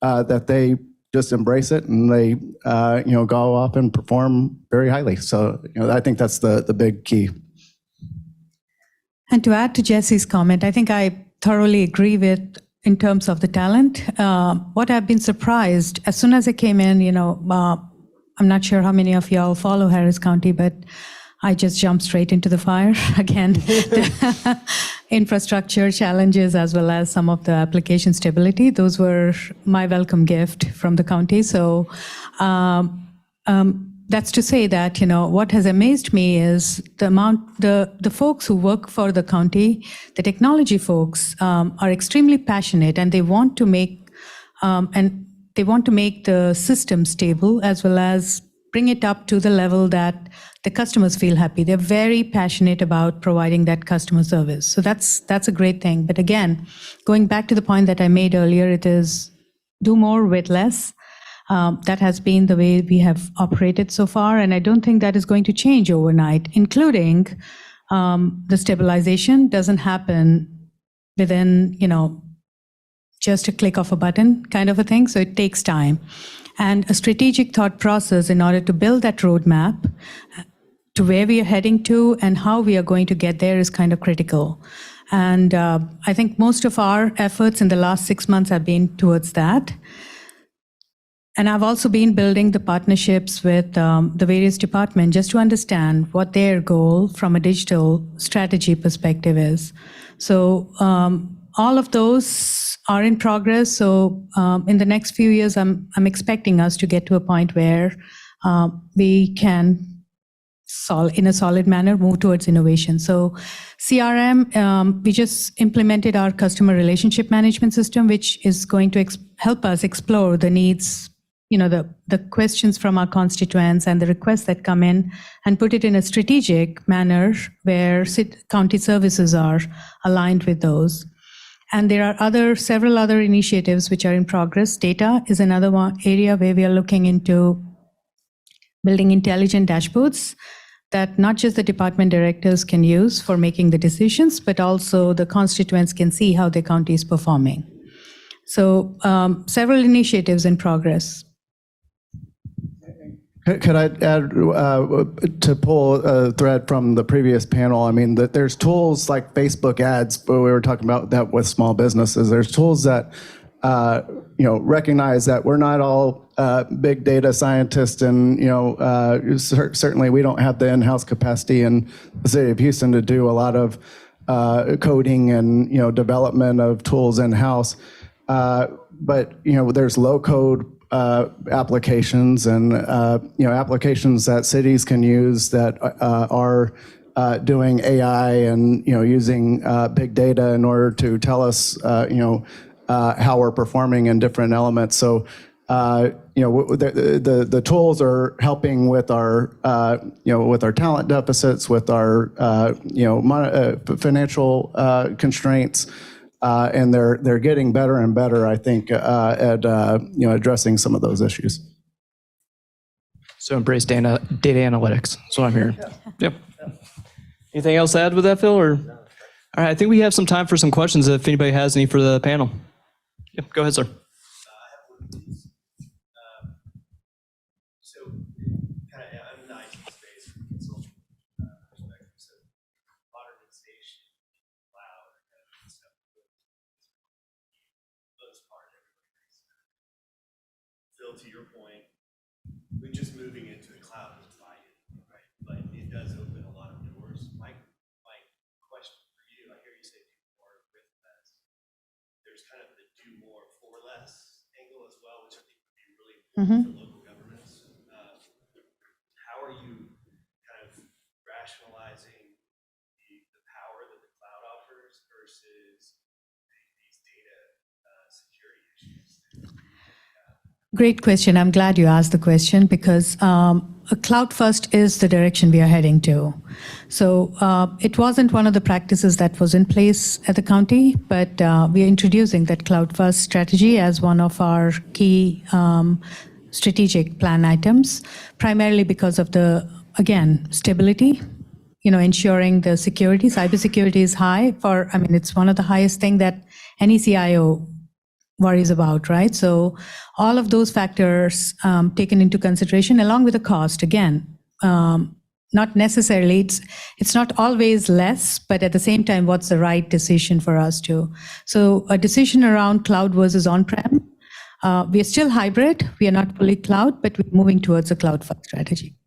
that they just embrace it and they go up and perform very highly. So I think that's the big key. And to add to Jesse's comment, I think I thoroughly agree with in terms of the talent. What I've been surprised, as soon as I came in, I'm not sure how many of y'all follow Harris County, but I just jumped straight into the fire again. The infrastructure challenges as well as some of the application stability, those were my welcome gift from the county. So that's to say that, what has amazed me is the folks who work for the county, the technology folks, are extremely passionate, and they want to make the system stable as well as bring it up to the level that the customers feel happy. They're very passionate about providing that customer service. So that's a great thing. But again, going back to the point that I made earlier, it is do more with less. That has been the way we have operated so far, and I don't think that is going to change overnight, including the stabilization doesn't happen within, just a click of a button kind of a thing. So it takes time. And a strategic thought process in order to build that roadmap to where we are heading to and how we are going to get there is kind of critical. And I think most of our efforts in the last 6 months have been towards that. And I've also been building the partnerships with the various departments just to understand what their goal from a digital strategy perspective is. So all of those are in progress. So in the next few years, I'm expecting us to get to a point where we can in a solid manner move towards innovation. So CRM, we just implemented our customer relationship management system, which is going to help us explore the needs, the questions from our constituents and the requests that come in, and put it in a strategic manner where county services are aligned with those. And there are several other initiatives which are in progress. Data is another one area where we are looking into building intelligent dashboards that not just the department directors can use for making the decisions, but also the constituents can see how their county is performing. So several initiatives in progress. Could I add, to pull a thread from the previous panel, I mean, that there's tools like Facebook ads, but we were talking about that with small businesses. There's tools that, recognize that we're not all big data scientists, and, certainly we don't have the in-house capacity in the city of Houston to do a lot of coding and, development of tools in-house. But, there's low-code applications and applications that cities can use that are doing AI and using big data in order to tell us how we're performing in different elements. So the tools are helping with our with our talent deficits, with our financial constraints. And they're getting better and better, I think, at addressing some of those issues. So embrace data analytics. That's what I'm hearing. Yep. Anything else to add with that, Phil? Or all right, I think we have some time for some questions if anybody has any for the panel. Yep, go ahead, sir. So, kind of, I'm in the IT space from a consulting perspective. So, modernization, cloud, and stuff. Most part, everybody agrees. Phil, to your point, we're just moving into the cloud is buy-in, right? But it does open a lot of doors. My question for you, I hear you say do more with less. There's kind of the do more for less angle as well, which I think would be really important for local governments. How are you kind of rationalizing the power that the cloud offers versus these data security issues? Great question. I'm glad you asked the question because a cloud first is the direction we are heading to. So it wasn't one of the practices that was in place at the county, but we are introducing that cloud first strategy as one of our key strategic plan items, primarily because of the, again, stability, ensuring the security. Cybersecurity is high it's one of the highest thing that any CIO worries about, right? So all of those factors taken into consideration, along with the cost, again, not necessarily, it's not always less, but at the same time, what's the right decision for us to? So a decision around cloud versus on-prem, we are still hybrid, we are not fully cloud, but we're moving towards a cloud-first strategy.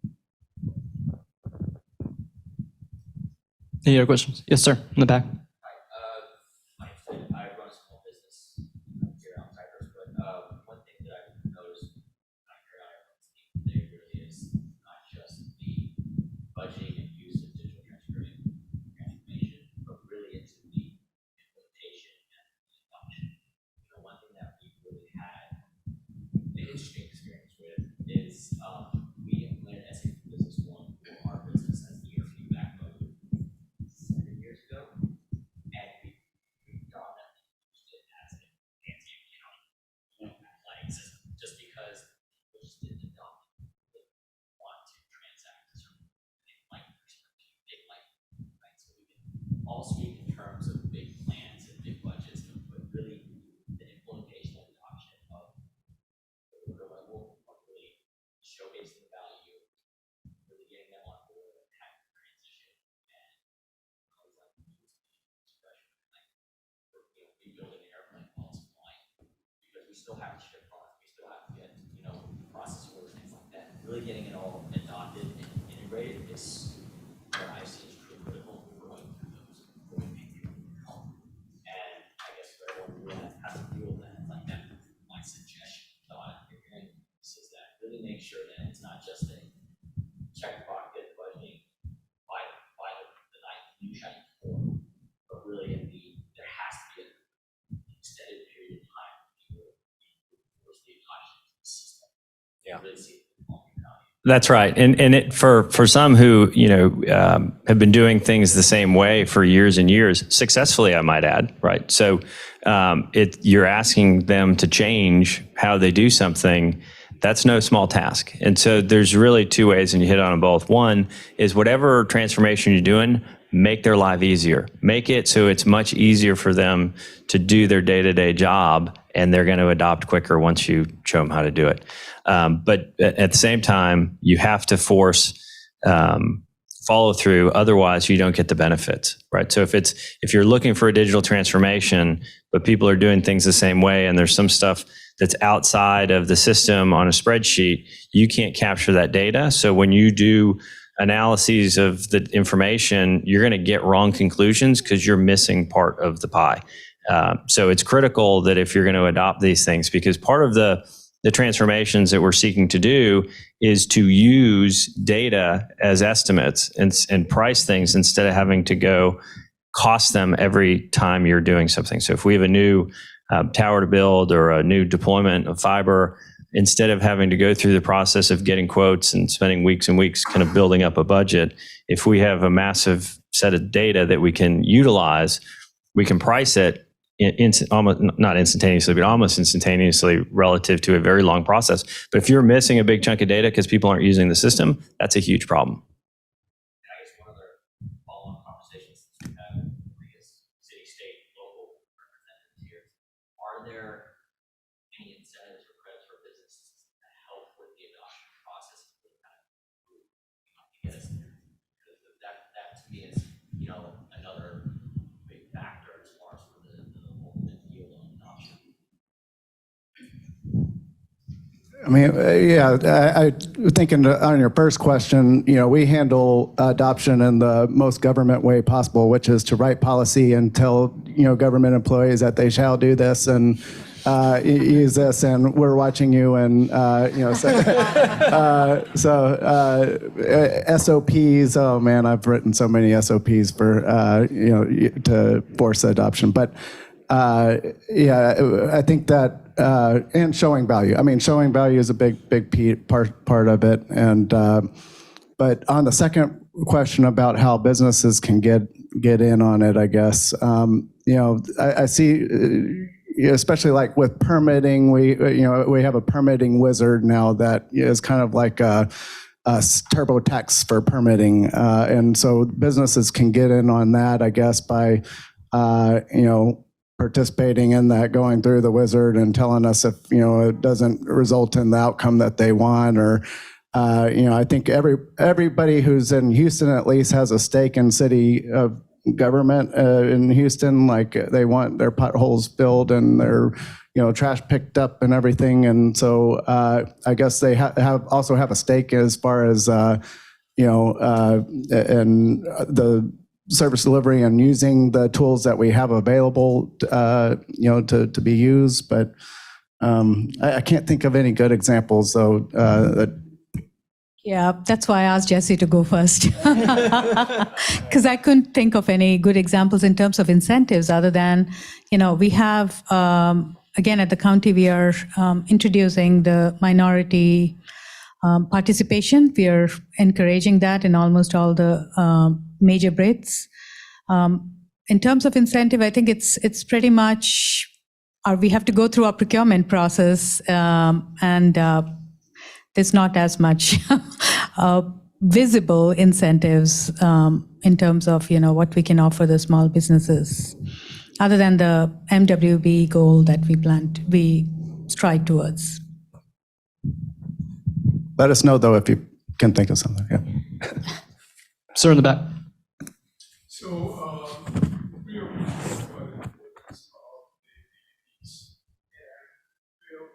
Any other questions? Yes, sir, in the back. Budgeting and use of digital transformation, but really into the implementation and the adoption. One thing that we really had an interesting experience with is we implemented SAP Business One for our business as the ERP backbone 7 years ago, and we've gone and used it as a fancy accounting planning system, just because we just didn't adopt it. We want to transact so we can all speak in terms of big plans and big budgets, but really the implementation still have to ship product, we still have to get, process orders, things like that. Really getting it all adopted and integrated is what I see as truly critical for going through those going through. And I guess for everyone who has to deal with that, like that, my suggestion, thought, if you're hearing this, is that really make sure that it's not just a check box get budgeting by the night you shine form, but really there has to be an extended period of time for the adoption system. Yeah. Really see That's right. And for some who, have been doing things the same way for years and years, successfully, I might add, right? So you're asking them to change how they do something. That's no small task. And so there's really two ways, and you hit on them both. One is whatever transformation you're doing, make their life easier. Make it so it's much easier for them to do their day-to-day job, and they're going to adopt quicker once you show them how to do it. But at the same time, you have to force follow through. Otherwise, you don't get the benefits, right? So if you're looking for a digital transformation, but people are doing things the same way, and there's some stuff that's outside of the system on a spreadsheet, you can't capture that data. So when you do analyses of the information, you're going to get wrong conclusions because you're missing part of the pie. So it's critical that if you're going to adopt these things, because part of the transformations that we're seeking to do is to use data as estimates and price things instead of having to go cost them every time you're doing something. So if we have a new tower to build or a new deployment of fiber, instead of having to go through the process of getting quotes and spending weeks and weeks kind of building up a budget, if we have a massive set of data that we can utilize, we can price it almost not instantaneously, but almost instantaneously relative to a very long process. But if you're missing a big chunk of data because people aren't using the system, that's a huge problem. I guess one other follow-on conversation since we have, I guess, city, state, local representatives here. Are there any incentives or credits for businesses that help with the adoption process to kind of get us there? Because that to me is, another big factor as far as for the ultimate yield on adoption. I mean, I thinking on your first question, we handle adoption in the most government way possible, which is to write policy and tell, government employees that they shall do this and use this, and we're watching you, and SOPs. Oh man, I've written so many SOPs for to force adoption, but I think that. And showing value. I mean, showing value is a big part of it. And but on the second question about how businesses can get in on it, I guess I see, especially like with permitting, we have a permitting wizard now that is kind of like a TurboTax for permitting, and so businesses can get in on that, I guess, by participating in that, going through the wizard and telling us if it doesn't result in the outcome that they want, or I think everybody who's in Houston at least has a stake in city government in Houston. Like they want their potholes filled and their trash picked up and everything, and so I guess they also have a stake as far as and the service delivery and using the tools that we have available, to be used. But I can't think of any good examples, though. Yeah, that's why I asked Jesse to go first, because I couldn't think of any good examples in terms of incentives other than, we have, again, at the county, we are introducing the minority participation. We are encouraging that in almost all the major Brits. In terms of incentive, I think it's pretty much, we have to go through our procurement process, and there's not as much visible incentives in terms of what we can offer the small businesses, other than the MWB goal that we strive towards. Let us know, though, if you can think of something. Yeah. Sir in the back. So, we are talking about the importance of the piece, and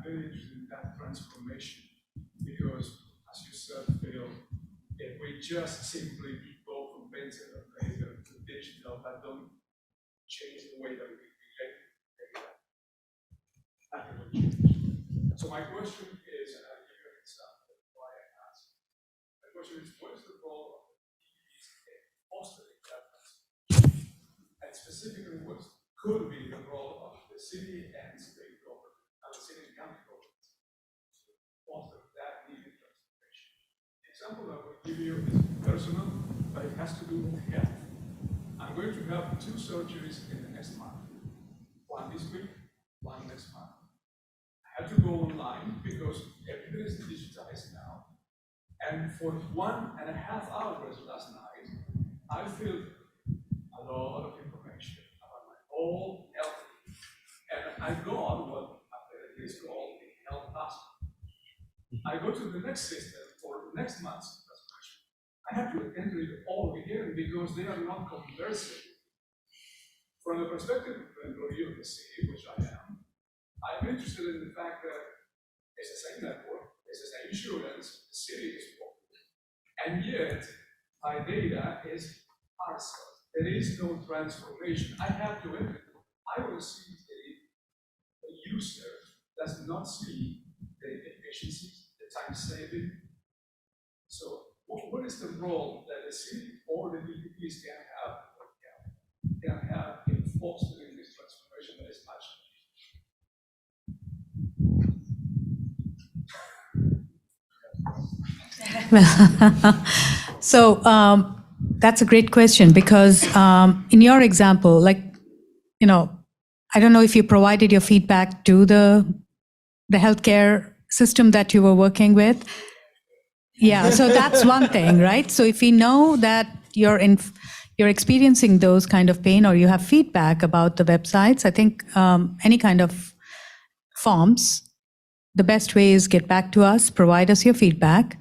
very interested in that transformation because, as you said, Phil, if we just simply go from pencil and paper to digital, that don't change the way that we relate data. Nothing will change. So my question is, and I'll give you an example of why I asked. My question is, what is the role of the PDs in fostering that transformation? And specifically, what could be the role of the city and state government, and the city and county government to foster that needed transformation? The example I will give you is personal, but it has to do with health. I'm going to have 2 surgeries in the next month. One this week, one next month. I had to go online because everything is digitized now. And for 1.5 hours last night, I filled a lot of information about my whole health. And I got what apparently is called a health passport. I go to the next system for next month's transformation. I have to enter it all again because they are not conversing. From the perspective of the employee of the city, which I am, I'm interested in the fact that it's the same network, it's the same insurance, the city is working, and yet my data is parcel. There is no transformation. I have to enter. I will see the user does not see the efficiencies, the time saving. So what is the role that the city or the DPPs can have in fostering this transformation that is much So that's a great question because in your example, like, I don't know if you provided your feedback to the healthcare system that you were working with. Yeah, so that's one thing, right? So if we know that you're experiencing those kind of pain or you have feedback about the websites, I think any kind of forms, the best way is get back to us, provide us your feedback.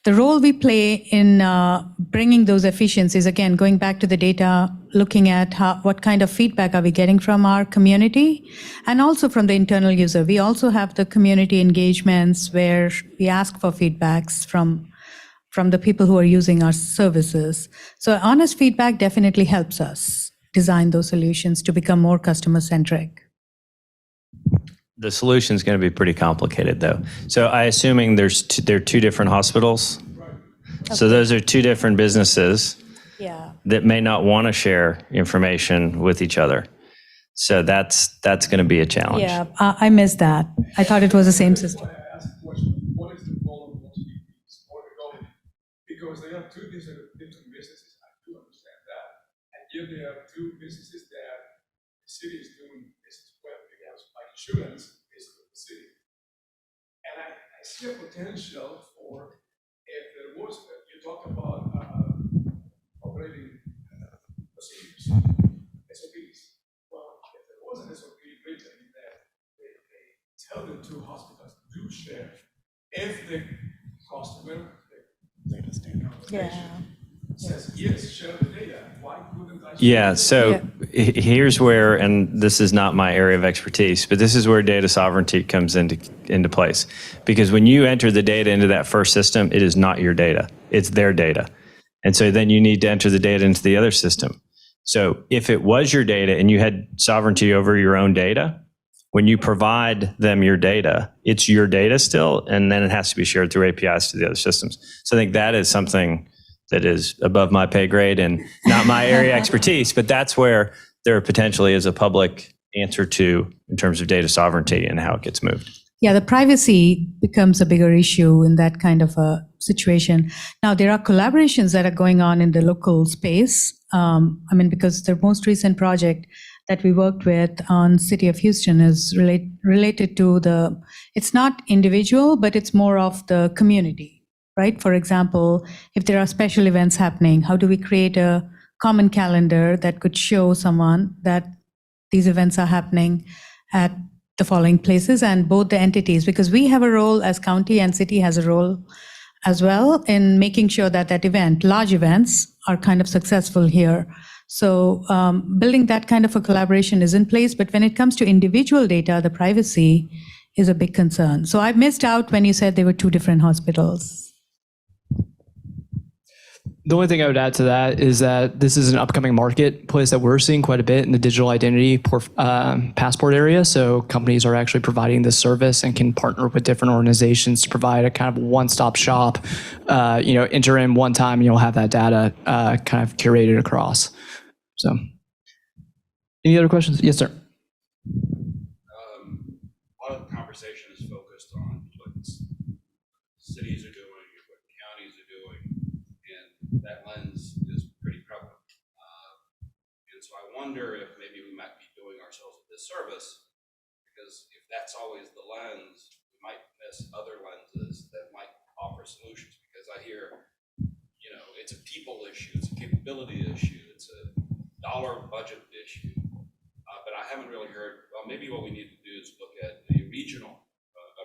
The role we play in bringing those efficiencies, again, going back to the data, looking at what kind of feedback are we getting from our community and also from the internal user. We also have the community engagements where we ask for feedbacks from the people who are using our services. So honest feedback definitely helps us design those solutions to become more customer-centric. The solution is going to be pretty complicated, though. So I assuming there are 2 different hospitals. Okay. So those are 2 different businesses that may not want to share information with each other. So that's going to be a challenge. Yeah, I missed that. I thought it was the same system. I asked the question, what is the role of multi-DPs or the government? Because they have 2 different businesses. I do understand that. And yet they have 2 businesses that the city is doing business with because my insurance is with the city. And I see a potential for, if there was, you talked about operating procedures, SOPs. Well, if there was an SOP written that they tell the 2 hospitals do share, if the customer, says yes, share the data, why couldn't I share Yeah, so here's where, and this is not my area of expertise, but this is where data sovereignty comes into place. Because when you enter the data into that first system, it is not your data, it's their data. And so then you need to enter the data into the other system. So if it was your data and you had sovereignty over your own data, when you provide them your data, it's your data still, and then it has to be shared through APIs to the other systems. So I think that is something that is above my pay grade and not my area expertise, but that's where there potentially is a public answer to in terms of data sovereignty and how it gets moved. Yeah, the privacy becomes a bigger issue in that kind of a situation. Now, there are collaborations that are going on in the local space. Because the most recent project that we worked with on City of Houston is related to it's not individual, but it's more of the community, right? For example, if there are special events happening, how do we create a common calendar that could show someone that these events are happening at the following places, and both the entities, because we have a role as county and city has a role as well in making sure that large events are kind of successful here. So building that kind of a collaboration is in place, but when it comes to individual data, the privacy is a big concern. So I missed out when you said there were two different hospitals. The only thing I would add to that is that this is an upcoming marketplace that we're seeing quite a bit in the digital identity passport area. So companies are actually providing this service and can partner with different organizations to provide a kind of one-stop shop. Enter in one time and you'll have that data kind of curated across. So, any other questions? Yes, sir. A lot of the conversation is focused on what cities are doing and what counties are doing, and that lens is pretty prevalent. And so I wonder if maybe we might be doing ourselves a disservice, because if that's always the lens, we might miss other lenses that might offer solutions. Because I hear, it's a people issue, it's a capability issue, it's a dollar budget issue. But I haven't really heard, well, maybe what we need to do is look at the regional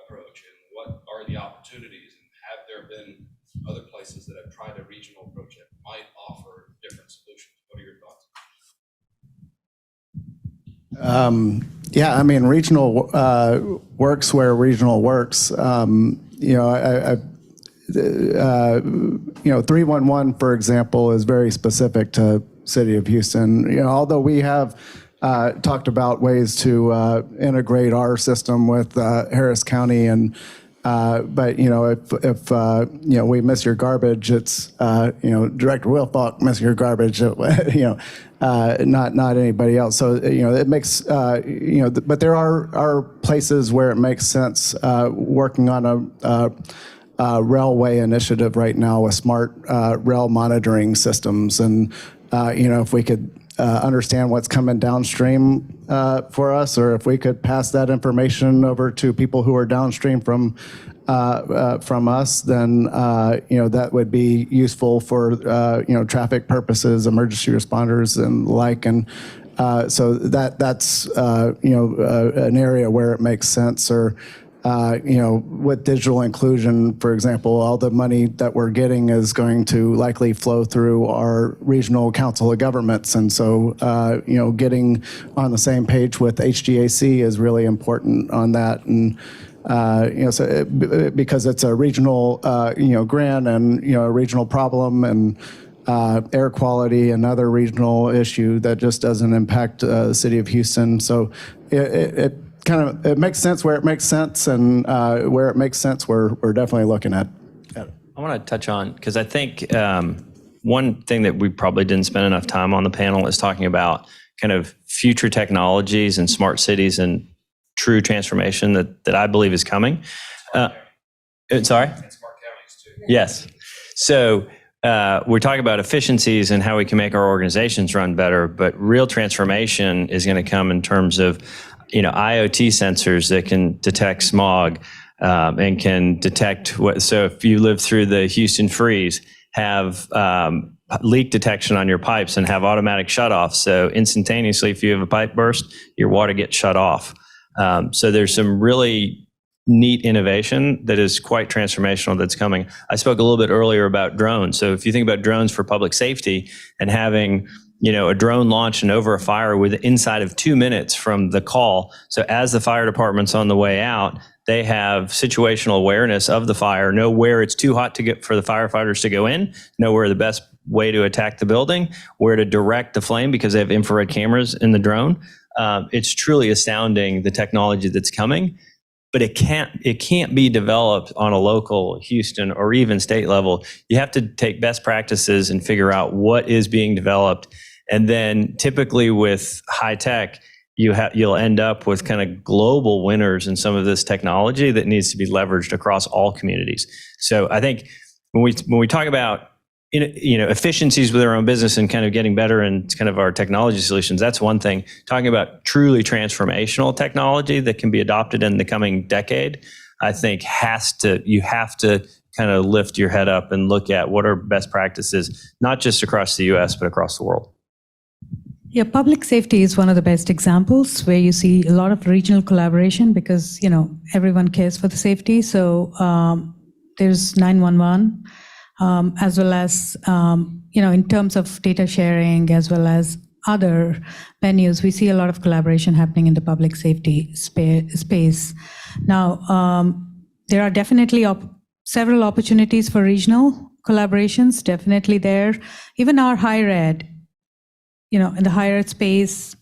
approach and what are the opportunities, and have there been other places that have tried a regional approach that might offer different solutions? What are your thoughts? Regional works where regional works. 311, for example, is very specific to City of Houston. Although we have talked about ways to integrate our system with Harris County, but if we miss your garbage, it's Director Wilfalk miss your garbage, not anybody else. So it makes but there are places where it makes sense. Working on a railway initiative right now with smart rail monitoring systems, and if we could understand what's coming downstream for us, or if we could pass that information over to people who are downstream from us, then that would be useful for traffic purposes, emergency responders, and the like. And so that's an area where it makes sense. Or with digital inclusion, for example, all the money that we're getting is going to likely flow through our regional council of governments. And so, getting on the same page with HGAC is really important on that. And, because it's a regional, grant and, a regional problem, and air quality, another regional issue that just doesn't impact the city of Houston. So it makes sense where it makes sense, and where it makes sense, we're definitely looking at it. I want to touch on, because I think one thing that we probably didn't spend enough time on the panel is talking about kind of future technologies and smart cities and true transformation that I believe is coming. Sorry? And smart counties too. Yes. So we're talking about efficiencies and how we can make our organizations run better, but real transformation is going to come in terms of IoT sensors that can detect smog and can detect so if you live through the Houston freeze, have leak detection on your pipes and have automatic shutoffs. So instantaneously, if you have a pipe burst, your water gets shut off. So there's some really neat innovation that is quite transformational that's coming. I spoke a little bit earlier about drones. So if you think about drones for public safety and having a drone launch and over a fire with inside of 2 minutes from the call. So as the fire department's on the way out, they have situational awareness of the fire, know where it's too hot to get for the firefighters to go in, know where the best way to attack the building, where to direct the flame because they have infrared cameras in the drone. It's truly astounding, the technology that's coming, but it can't be developed on a local Houston or even state level. You have to take best practices and figure out what is being developed. And then typically with high tech, you'll end up with kind of global winners in some of this technology that needs to be leveraged across all communities. So I think when we talk about efficiencies with our own business and kind of getting better in kind of our technology solutions, that's one thing. Talking about truly transformational technology that can be adopted in the coming decade, I think you have to kind of lift your head up and look at what are best practices, not just across the US, but across the world. Yeah, public safety is one of the best examples where you see a lot of regional collaboration because, everyone cares for the safety. So there's 911, as well as, in terms of data sharing, as well as other venues, we see a lot of collaboration happening in the public safety space. Now, there are definitely several opportunities for regional collaborations, definitely there. Even our higher ed, in the higher ed space,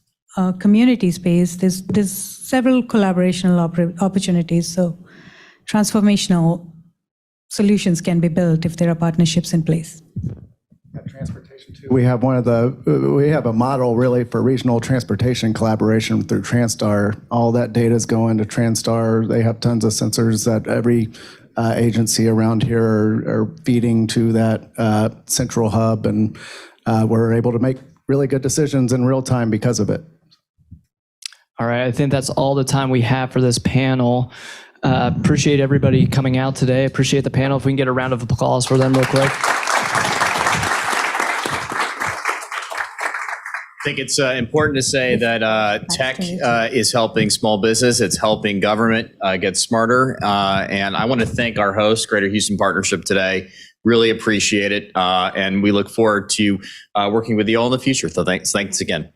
community space, there's several collaborational opportunities. So transformational solutions can be built if there are partnerships in place. Transportation too. We have a model really for regional transportation collaboration through Transtar. All that data is going to Transtar. They have tons of sensors that every agency around here are feeding to that central hub, and we're able to make really good decisions in real time because of it. All right, I think that's all the time we have for this panel. Appreciate everybody coming out today. Appreciate the panel. If we can get a round of applause for them real quick. I think it's important to say that tech is helping small business. It's helping government get smarter. And I want to thank our host, Greater Houston Partnership today. Really appreciate it. And we look forward to working with you all in the future. So thanks again.